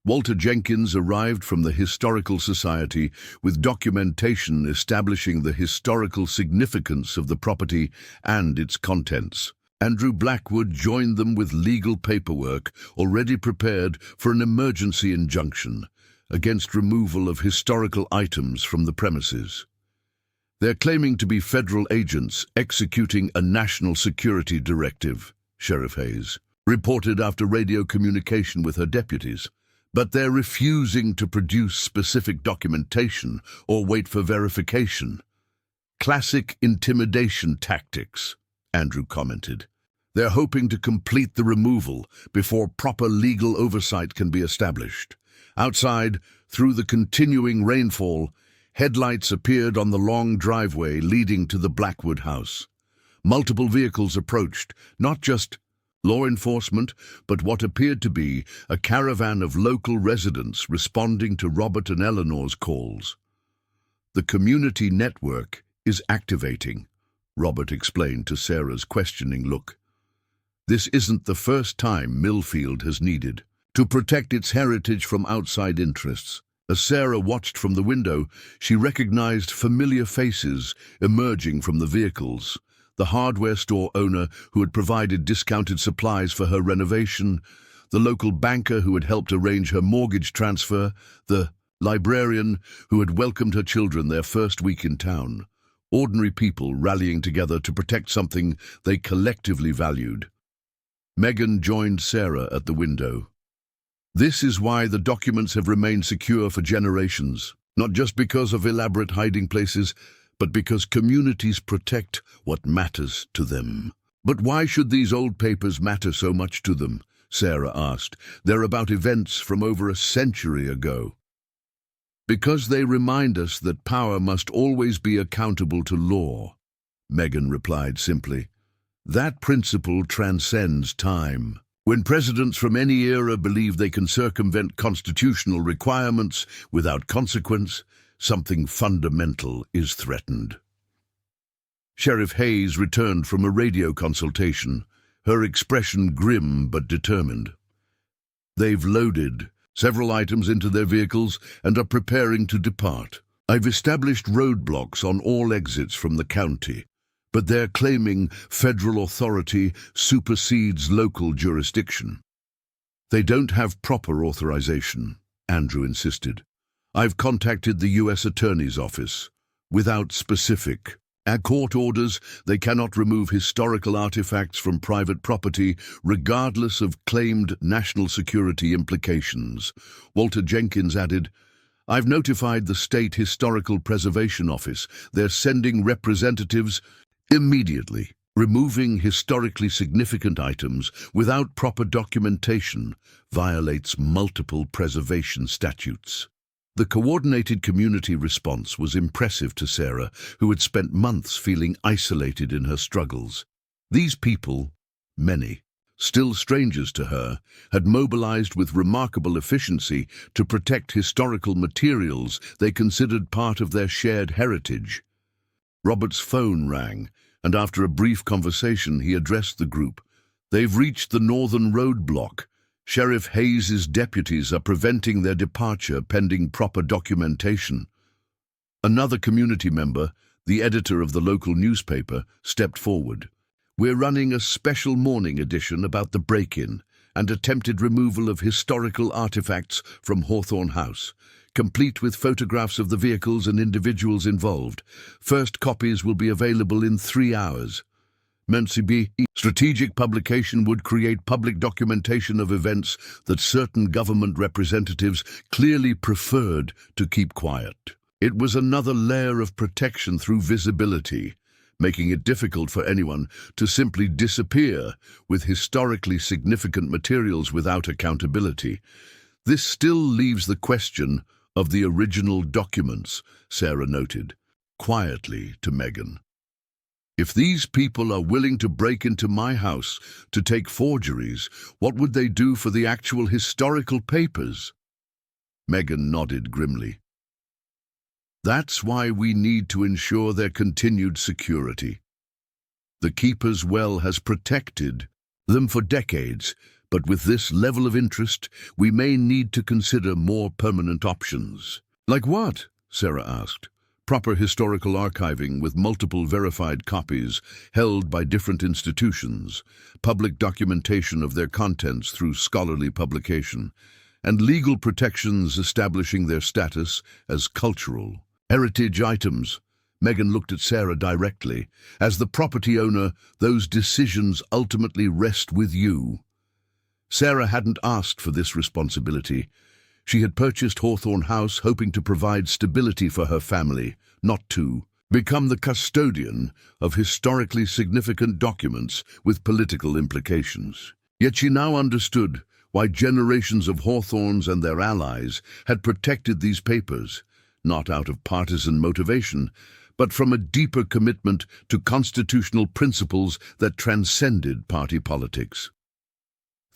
Walter Jenkins arrived from the Historical Society with documentation establishing the historical significance of the property and its contents. Andrew Blackwood joined them with legal paperwork already prepared for an emergency injunction against removal of historical items from the premises. They're claiming to be federal agents executing a national security directive, Sheriff Hayes reported after radio communication with her deputies. But they're refusing to produce specific documentation or wait for verification. Classic intimidation tactics, Andrew commented. They're hoping to complete the removal before proper legal oversight can be established. Outside, through the continuing rainfall, headlights appeared on the long driveway leading to the Blackwood house. Multiple vehicles approached, not just law enforcement, but what appeared to be a caravan of local residents responding to Robert and Eleanor's calls. The community network is activating, Robert explained to Sarah's questioning look. This isn't the first time Millfield has needed to protect its heritage from outside interests. As Sarah watched from the window, she recognized familiar faces emerging from the vehicles. The hardware store owner who had provided discounted supplies for her renovation, the local banker who had helped arrange her mortgage transfer, the librarian who had welcomed her children their first week in town. Ordinary people rallying together to protect something they collectively valued. Megan joined Sarah at the window. This is why the documents have remained secure for generations, not just because of elaborate hiding places, but because communities protect what matters to them. But why should these old papers matter so much to them? Sarah asked. They're about events from over a century ago. Because they remind us that power must always be accountable to law, Megan replied simply. That principle transcends time. When presidents from any era believe they can circumvent constitutional requirements without consequence, something fundamental is threatened. Sheriff Hayes returned from a radio consultation, her expression grim but determined. They've loaded several items into their vehicles and are preparing to depart. I've established roadblocks on all exits from the county, but they're claiming federal authority supersedes local jurisdiction. They don't have proper authorization, Andrew insisted. I've contacted the U.S. Attorney's Office. Without specific court orders, they cannot remove historical artifacts from private property, regardless of claimed national security implications. Walter Jenkins added, I've notified the State Historical Preservation Office. They're sending representatives immediately. Removing historically significant items without proper documentation violates multiple preservation statutes. The coordinated community response was impressive to Sarah, who had spent months feeling isolated in her struggles. These people, many, still strangers to her, had mobilized with remarkable efficiency to protect historical materials they considered part of their shared heritage. Robert's phone rang, and after a brief conversation he addressed the group. They've reached the northern roadblock. Sheriff Hayes's deputies are preventing their departure pending proper documentation. Another community member, the editor of the local newspaper, stepped forward. We're running a special morning edition about the break-in, and attempted removal of historical artifacts from Hawthorne House, complete with photographs of the vehicles and individuals involved. First copies will be available in 3 hours. Strategic publication would create public documentation of events that certain government representatives clearly preferred to keep quiet. It was another layer of protection through visibility, making it difficult for anyone to simply disappear with historically significant materials without accountability. This still leaves the question of the original documents, Sarah noted, quietly to Megan. If these people are willing to break into my house to take forgeries, what would they do for the actual historical papers? Megan nodded grimly. That's why we need to ensure their continued security. The Keeper's Well has protected them for decades, but with this level of interest, we may need to consider more permanent options. Like what? Sarah asked. Proper historical archiving with multiple verified copies held by different institutions, public documentation of their contents through scholarly publication, and legal protections establishing their status as cultural heritage items. Megan looked at Sarah directly. As the property owner, those decisions ultimately rest with you. Sarah hadn't asked for this responsibility. She had purchased Hawthorne House hoping to provide stability for her family, not to become the custodian of historically significant documents with political implications. Yet she now understood why generations of Hawthornes and their allies had protected these papers, not out of partisan motivation, but from a deeper commitment to constitutional principles that transcended party politics.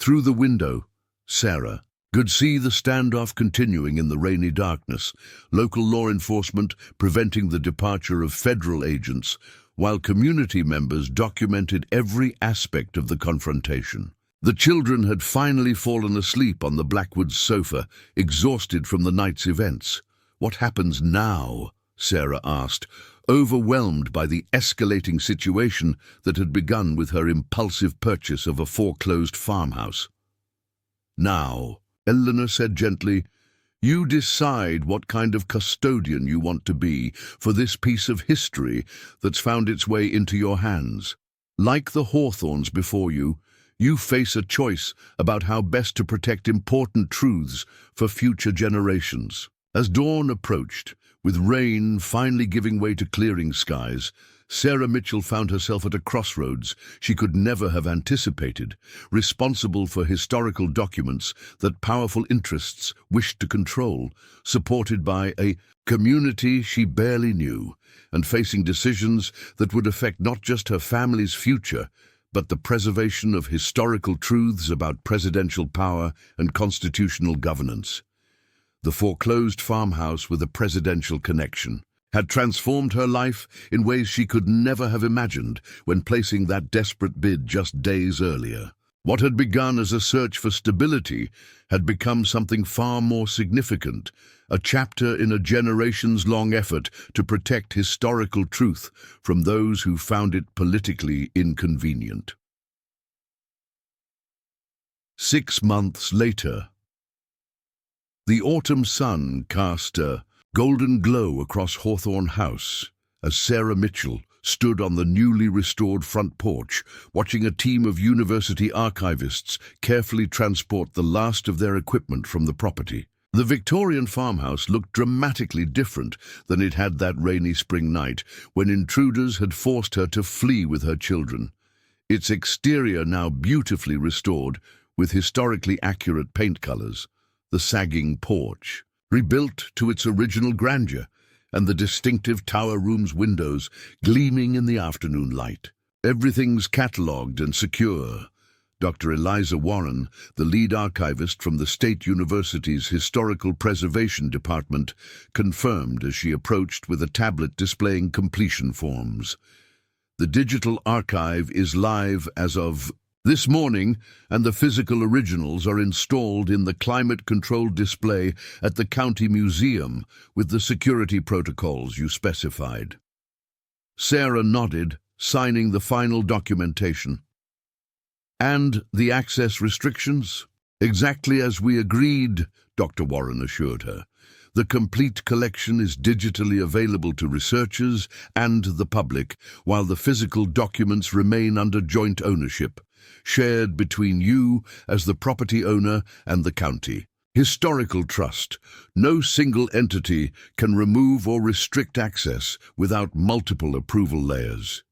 Through the window, Sarah could see the standoff continuing in the rainy darkness, local law enforcement preventing the departure of federal agents, while community members documented every aspect of the confrontation. The children had finally fallen asleep on the Blackwood's sofa, exhausted from the night's events. What happens now? Sarah asked, overwhelmed by the escalating situation that had begun with her impulsive purchase of a foreclosed farmhouse. Now, Eleanor said gently, you decide what kind of custodian you want to be for this piece of history that's found its way into your hands. Like the Hawthornes before you, you face a choice about how best to protect important truths for future generations. As dawn approached, with rain finally giving way to clearing skies, Sarah Mitchell found herself at a crossroads she could never have anticipated, responsible for historical documents that powerful interests wished to control, supported by a community she barely knew, and facing decisions that would affect not just her family's future, but the preservation of historical truths about presidential power and constitutional governance. The foreclosed farmhouse with a presidential connection had transformed her life in ways she could never have imagined when placing that desperate bid just days earlier. What had begun as a search for stability had become something far more significant, a chapter in a generations-long effort to protect historical truth from those who found it politically inconvenient. 6 months later, the autumn sun cast a golden glow across Hawthorne House as Sarah Mitchell stood on the newly restored front porch, watching a team of university archivists carefully transport the last of their equipment from the property. The Victorian farmhouse looked dramatically different than it had that rainy spring night when intruders had forced her to flee with her children. Its exterior now beautifully restored with historically accurate paint colors, the sagging porch rebuilt to its original grandeur, and the distinctive tower room's windows gleaming in the afternoon light. Everything's catalogued and secure. Dr. Eliza Warren, the lead archivist from the State University's Historical Preservation Department, confirmed as she approached with a tablet displaying completion forms. The digital archive is live as of this morning, and the physical originals are installed in the climate-controlled display at the County Museum with the security protocols you specified. Sarah nodded, signing the final documentation. And the access restrictions? Exactly as we agreed, Dr. Warren assured her. The complete collection is digitally available to researchers and the public, while the physical documents remain under joint ownership, shared between you as the property owner and the county. Historical trust. No single entity can remove or restrict access without multiple approval layers.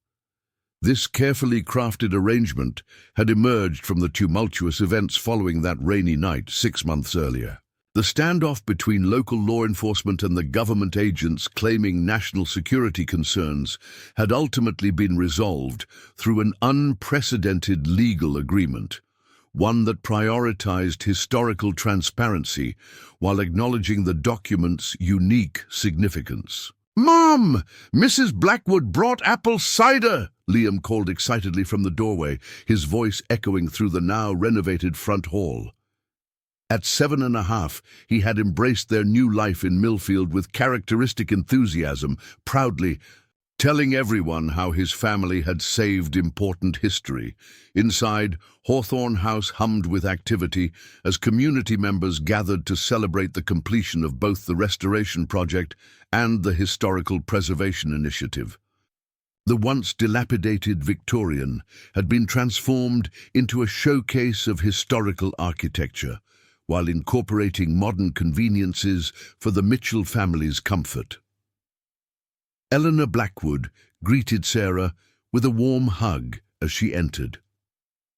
This carefully crafted arrangement had emerged from the tumultuous events following that rainy night 6 months earlier. The standoff between local law enforcement and the government agents claiming national security concerns had ultimately been resolved through an unprecedented legal agreement, one that prioritized historical transparency while acknowledging the document's unique significance. "Mom! Mrs. Blackwood brought apple cider!" Liam called excitedly from the doorway, his voice echoing through the now renovated front hall. At 7.5, he had embraced their new life in Millfield with characteristic enthusiasm, proudly telling everyone how his family had saved important history. Inside, Hawthorne House hummed with activity as community members gathered to celebrate the completion of both the restoration project and the historical preservation initiative. The once dilapidated Victorian had been transformed into a showcase of historical architecture, while incorporating modern conveniences for the Mitchell family's comfort. Eleanor Blackwood greeted Sarah with a warm hug as she entered.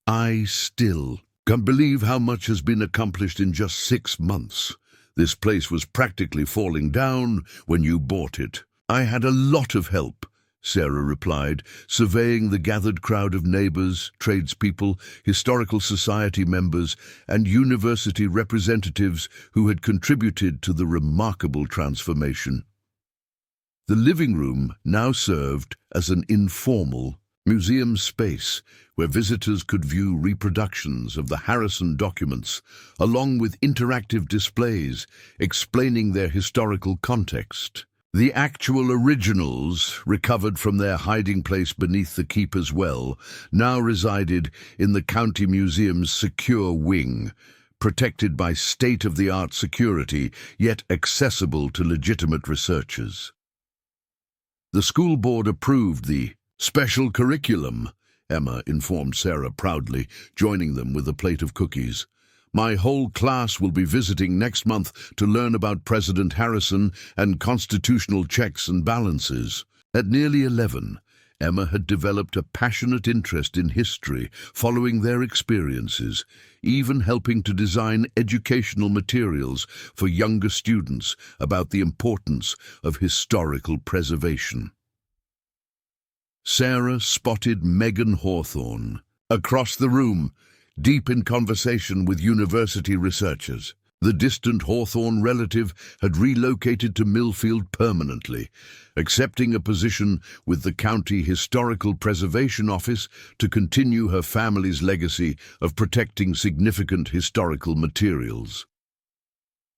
"I still can't believe how much has been accomplished in just 6 months. This place was practically falling down when you bought it." "I had a lot of help," Sarah replied, surveying the gathered crowd of neighbors, tradespeople, historical society members, and university representatives who had contributed to the remarkable transformation. The living room now served as an informal museum space where visitors could view reproductions of the Harrison documents, along with interactive displays explaining their historical context. The actual originals, recovered from their hiding place beneath the keeper's well, now resided in the County Museum's secure wing, protected by state-of-the-art security, yet accessible to legitimate researchers. The school board approved the special curriculum, Emma informed Sarah proudly, joining them with a plate of cookies. "My whole class will be visiting next month to learn about President Harrison and constitutional checks and balances." At nearly 11, Emma had developed a passionate interest in history following their experiences, even helping to design educational materials for younger students about the importance of historical preservation. Sarah spotted Megan Hawthorne across the room, deep in conversation with university researchers. The distant Hawthorne relative had relocated to Millfield permanently, accepting a position with the County Historical Preservation Office to continue her family's legacy of protecting significant historical materials.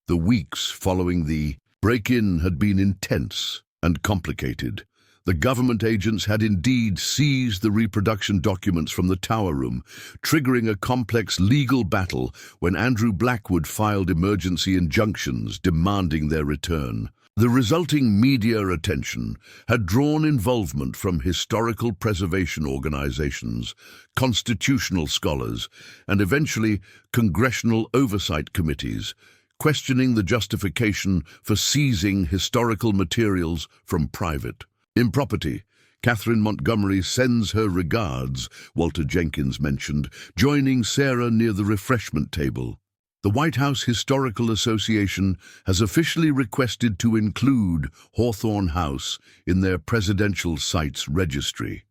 The weeks following the break-in had been intense and complicated. The government agents had indeed seized the reproduction documents from the tower room, triggering a complex legal battle when Andrew Blackwood filed emergency injunctions demanding their return. The resulting media attention had drawn involvement from historical preservation organizations, constitutional scholars, and eventually congressional oversight committees, questioning the justification for seizing historical materials from private property. "Catherine Montgomery sends her regards," Walter Jenkins mentioned, joining Sarah near the refreshment table. "The White House Historical Association has officially requested to include Hawthorne House in their presidential sites registry."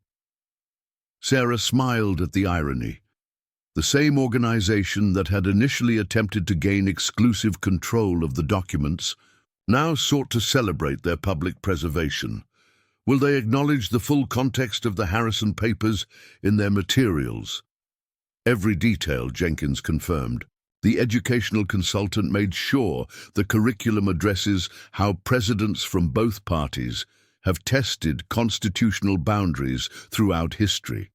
Sarah smiled at the irony. The same organization that had initially attempted to gain exclusive control of the documents now sought to celebrate their public preservation. Will they acknowledge the full context of the Harrison papers in their materials? Every detail, Jenkins confirmed. The educational consultant made sure the curriculum addresses how presidents from both parties have tested constitutional boundaries throughout history.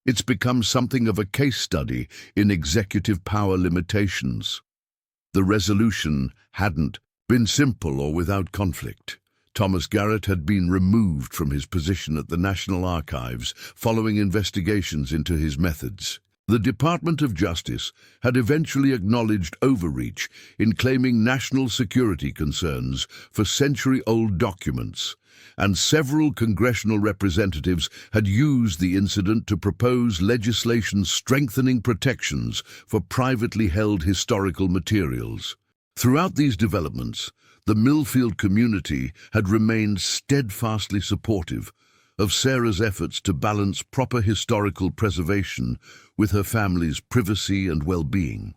It's become something of a case study in executive power limitations. The resolution hadn't been simple or without conflict. Thomas Garrett had been removed from his position at the National Archives following investigations into his methods. The Department of Justice had eventually acknowledged overreach in claiming national security concerns for century-old documents, and several congressional representatives had used the incident to propose legislation strengthening protections for privately held historical materials. Throughout these developments, the Millfield community had remained steadfastly supportive of Sarah's efforts to balance proper historical preservation with her family's privacy and well-being.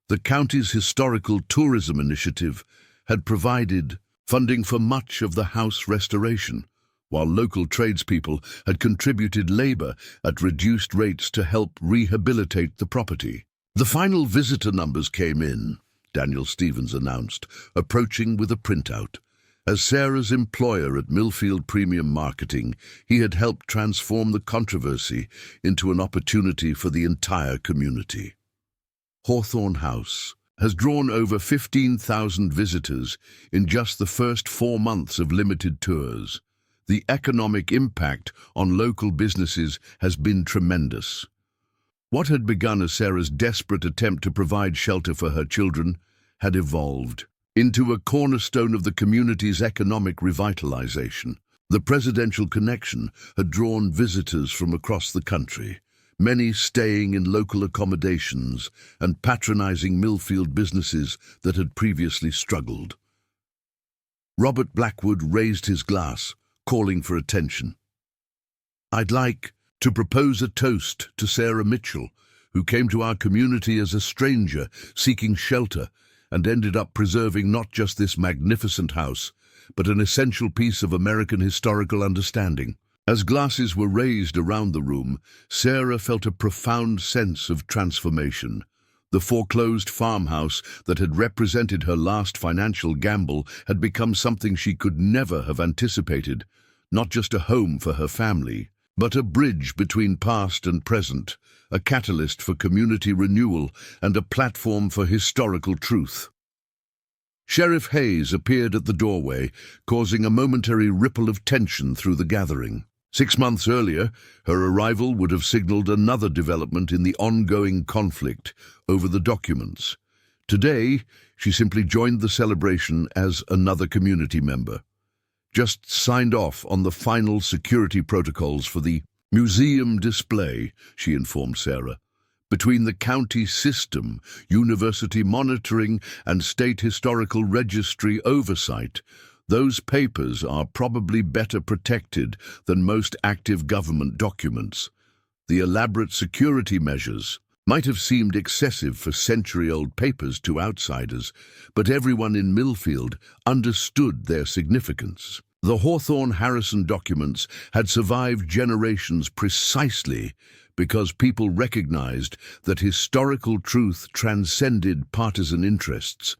The county's historical tourism initiative had provided funding for much of the house restoration, while local tradespeople had contributed labor at reduced rates to help rehabilitate the property. The final visitor numbers came in, Daniel Stevens announced, approaching with a printout. As Sarah's employer at Millfield Premium Marketing, he had helped transform the controversy into an opportunity for the entire community. Hawthorne House has drawn over 15,000 visitors in just the first 4 months of limited tours. The economic impact on local businesses has been tremendous. What had begun as Sarah's desperate attempt to provide shelter for her children had evolved into a cornerstone of the community's economic revitalization. The presidential connection had drawn visitors from across the country, many staying in local accommodations and patronizing Millfield businesses that had previously struggled. Robert Blackwood raised his glass, calling for attention. "I'd like to propose a toast to Sarah Mitchell, who came to our community as a stranger seeking shelter and ended up preserving not just this magnificent house, but an essential piece of American historical understanding." As glasses were raised around the room, Sarah felt a profound sense of transformation. The foreclosed farmhouse that had represented her last financial gamble had become something she could never have anticipated, not just a home for her family, but a bridge between past and present, a catalyst for community renewal and a platform for historical truth. Sheriff Hayes appeared at the doorway, causing a momentary ripple of tension through the gathering. 6 months earlier, her arrival would have signaled another development in the ongoing conflict over the documents. Today, she simply joined the celebration as another community member. Just signed off on the final security protocols for the museum display, she informed Sarah. Between the county system, university monitoring, and state historical registry oversight, those papers are probably better protected than most active government documents. The elaborate security measures might have seemed excessive for century-old papers to outsiders, but everyone in Millfield understood their significance. The Hawthorne-Harrison documents had survived generations precisely because people recognized that historical truth transcended partisan interests,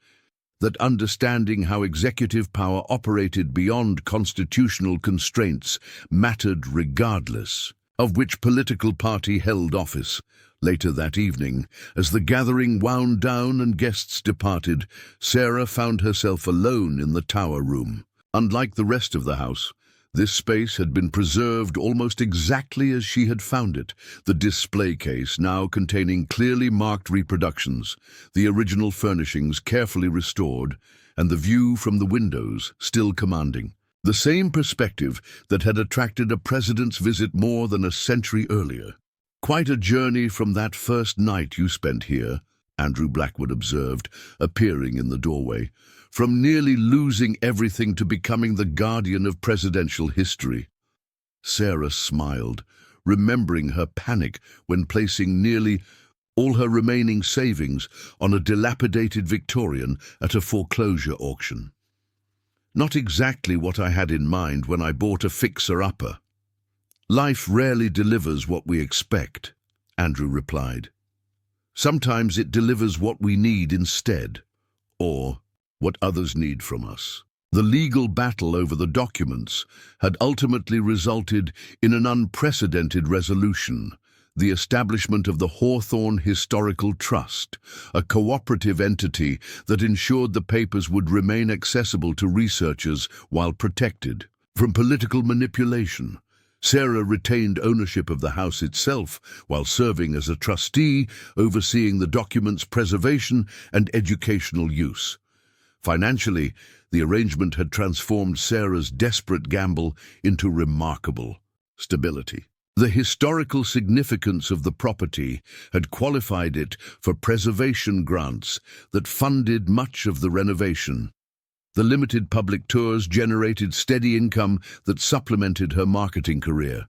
that understanding how executive power operated beyond constitutional constraints mattered regardless of which political party held office. Later that evening, as the gathering wound down and guests departed, Sarah found herself alone in the tower room. Unlike the rest of the house, this space had been preserved almost exactly as she had found it, the display case now containing clearly marked reproductions, the original furnishings carefully restored, and the view from the windows still commanding. The same perspective that had attracted a president's visit more than a century earlier. "Quite a journey from that first night you spent here," Andrew Blackwood observed, appearing in the doorway. "From nearly losing everything to becoming the guardian of presidential history." Sarah smiled, remembering her panic when placing nearly all her remaining savings on a dilapidated Victorian at a foreclosure auction. "Not exactly what I had in mind when I bought a fixer-upper." "Life rarely delivers what we expect," Andrew replied. "Sometimes it delivers what we need instead, or what others need from us." The legal battle over the documents had ultimately resulted in an unprecedented resolution, the establishment of the Hawthorne Historical Trust, a cooperative entity that ensured the papers would remain accessible to researchers while protected from political manipulation. Sarah retained ownership of the house itself while serving as a trustee, overseeing the document's preservation and educational use. Financially, the arrangement had transformed Sarah's desperate gamble into remarkable stability. The historical significance of the property had qualified it for preservation grants that funded much of the renovation. The limited public tours generated steady income that supplemented her marketing career.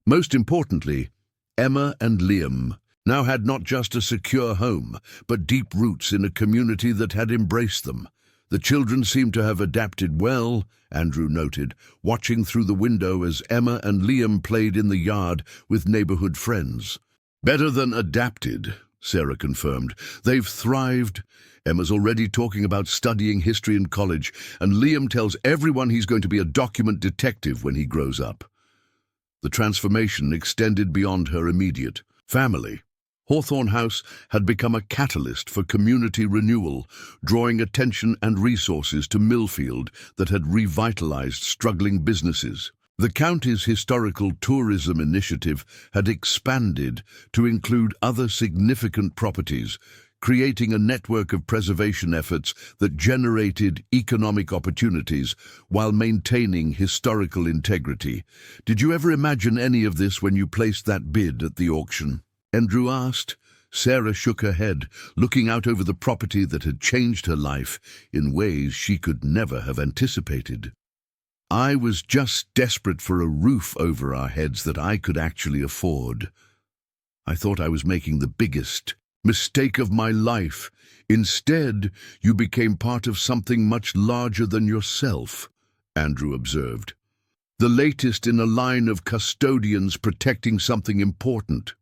Most importantly, Emma and Liam now had not just a secure home, but deep roots in a community that had embraced them. The children seemed to have adapted well, Andrew noted, watching through the window as Emma and Liam played in the yard with neighborhood friends. Better than adapted, Sarah confirmed. They've thrived. Emma's already talking about studying history in college, and Liam tells everyone he's going to be a document detective when he grows up. The transformation extended beyond her immediate family. Hawthorne House had become a catalyst for community renewal, drawing attention and resources to Millfield that had revitalized struggling businesses. The county's historical tourism initiative had expanded to include other significant properties, creating a network of preservation efforts that generated economic opportunities while maintaining historical integrity. Did you ever imagine any of this when you placed that bid at the auction? Andrew asked. Sarah shook her head, looking out over the property that had changed her life in ways she could never have anticipated. I was just desperate for a roof over our heads that I could actually afford. I thought I was making the biggest mistake of my life. Instead, you became part of something much larger than yourself, Andrew observed. The latest in a line of custodians protecting something important.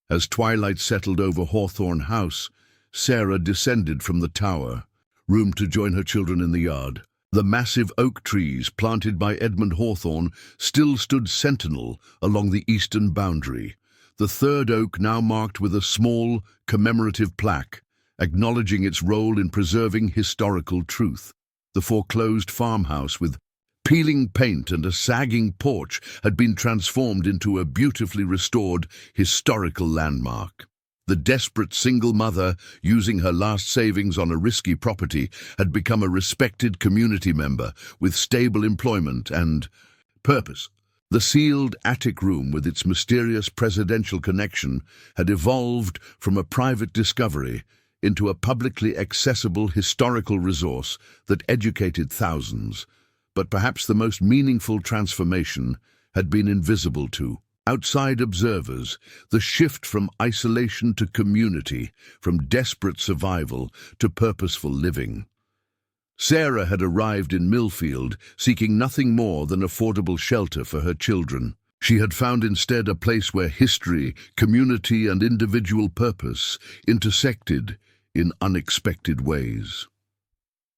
As twilight settled over Hawthorne House, Sarah descended from the tower, room to join her children in the yard. The massive oak trees planted by Edmund Hawthorne still stood sentinel along the eastern boundary, the third oak now marked with a small, commemorative plaque, acknowledging its role in preserving historical truth. The foreclosed farmhouse with peeling paint and a sagging porch had been transformed into a beautifully restored historical landmark. The desperate single mother, using her last savings on a risky property, had become a respected community member with stable employment and purpose. The sealed attic room with its mysterious presidential connection had evolved from a private discovery into a publicly accessible historical resource that educated thousands. But perhaps the most meaningful transformation had been invisible to outside observers, the shift from isolation to community, from desperate survival to purposeful living. Sarah had arrived in Millfield seeking nothing more than affordable shelter for her children. She had found instead a place where history, community, and individual purpose intersected in unexpected ways.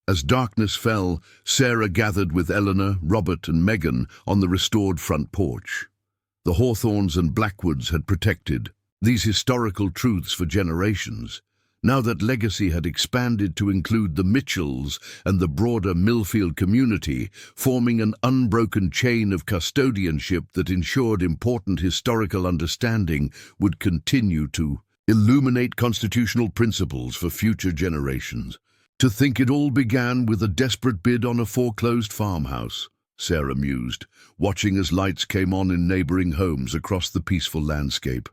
As darkness fell, Sarah gathered with Eleanor, Robert, and Megan on the restored front porch. The Hawthornes and Blackwoods had protected these historical truths for generations. Now that legacy had expanded to include the Mitchells and the broader Millfield community, forming an unbroken chain of custodianship that ensured important historical understanding would continue to illuminate constitutional principles for future generations. To think it all began with a desperate bid on a foreclosed farmhouse, Sarah mused, watching as lights came on in neighboring homes across the peaceful landscape.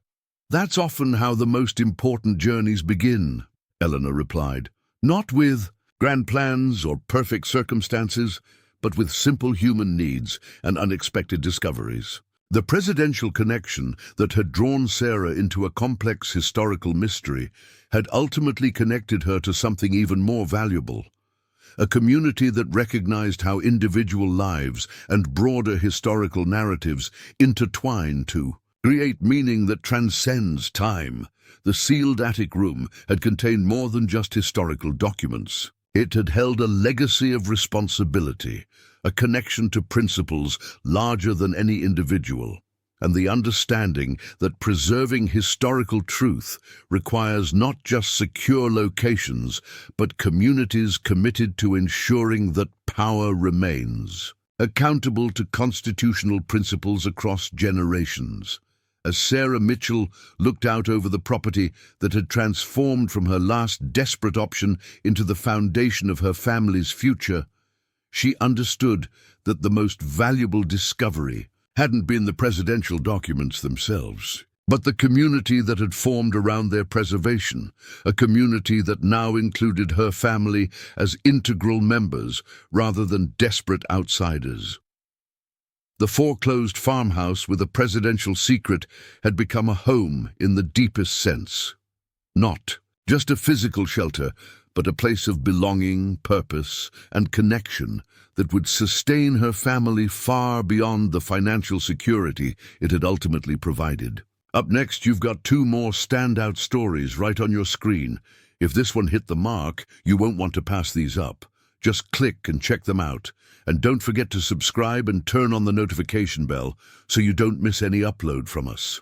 That's often how the most important journeys begin, Eleanor replied. Not with grand plans or perfect circumstances, but with simple human needs and unexpected discoveries. The presidential connection that had drawn Sarah into a complex historical mystery had ultimately connected her to something even more valuable. A community that recognized how individual lives and broader historical narratives intertwine to create meaning that transcends time. The sealed attic room had contained more than just historical documents. It had held a legacy of responsibility, a connection to principles larger than any individual. and the understanding that preserving historical truth requires not just secure locations, but communities committed to ensuring that power remains, accountable to constitutional principles across generations. As Sarah Mitchell looked out over the property that had transformed from her last desperate option into the foundation of her family's future, she understood that the most valuable discovery hadn't been the presidential documents themselves, but the community that had formed around their preservation, a community that now included her family as integral members rather than desperate outsiders. The foreclosed farmhouse with a presidential secret had become a home in the deepest sense. Not just a physical shelter, but a place of belonging, purpose, and connection that would sustain her family far beyond the financial security it had ultimately provided. Up next, you've got two more standout stories right on your screen. If this one hit the mark, you won't want to pass these up. Just click and check them out. And don't forget to subscribe and turn on the notification bell so you don't miss any upload from us.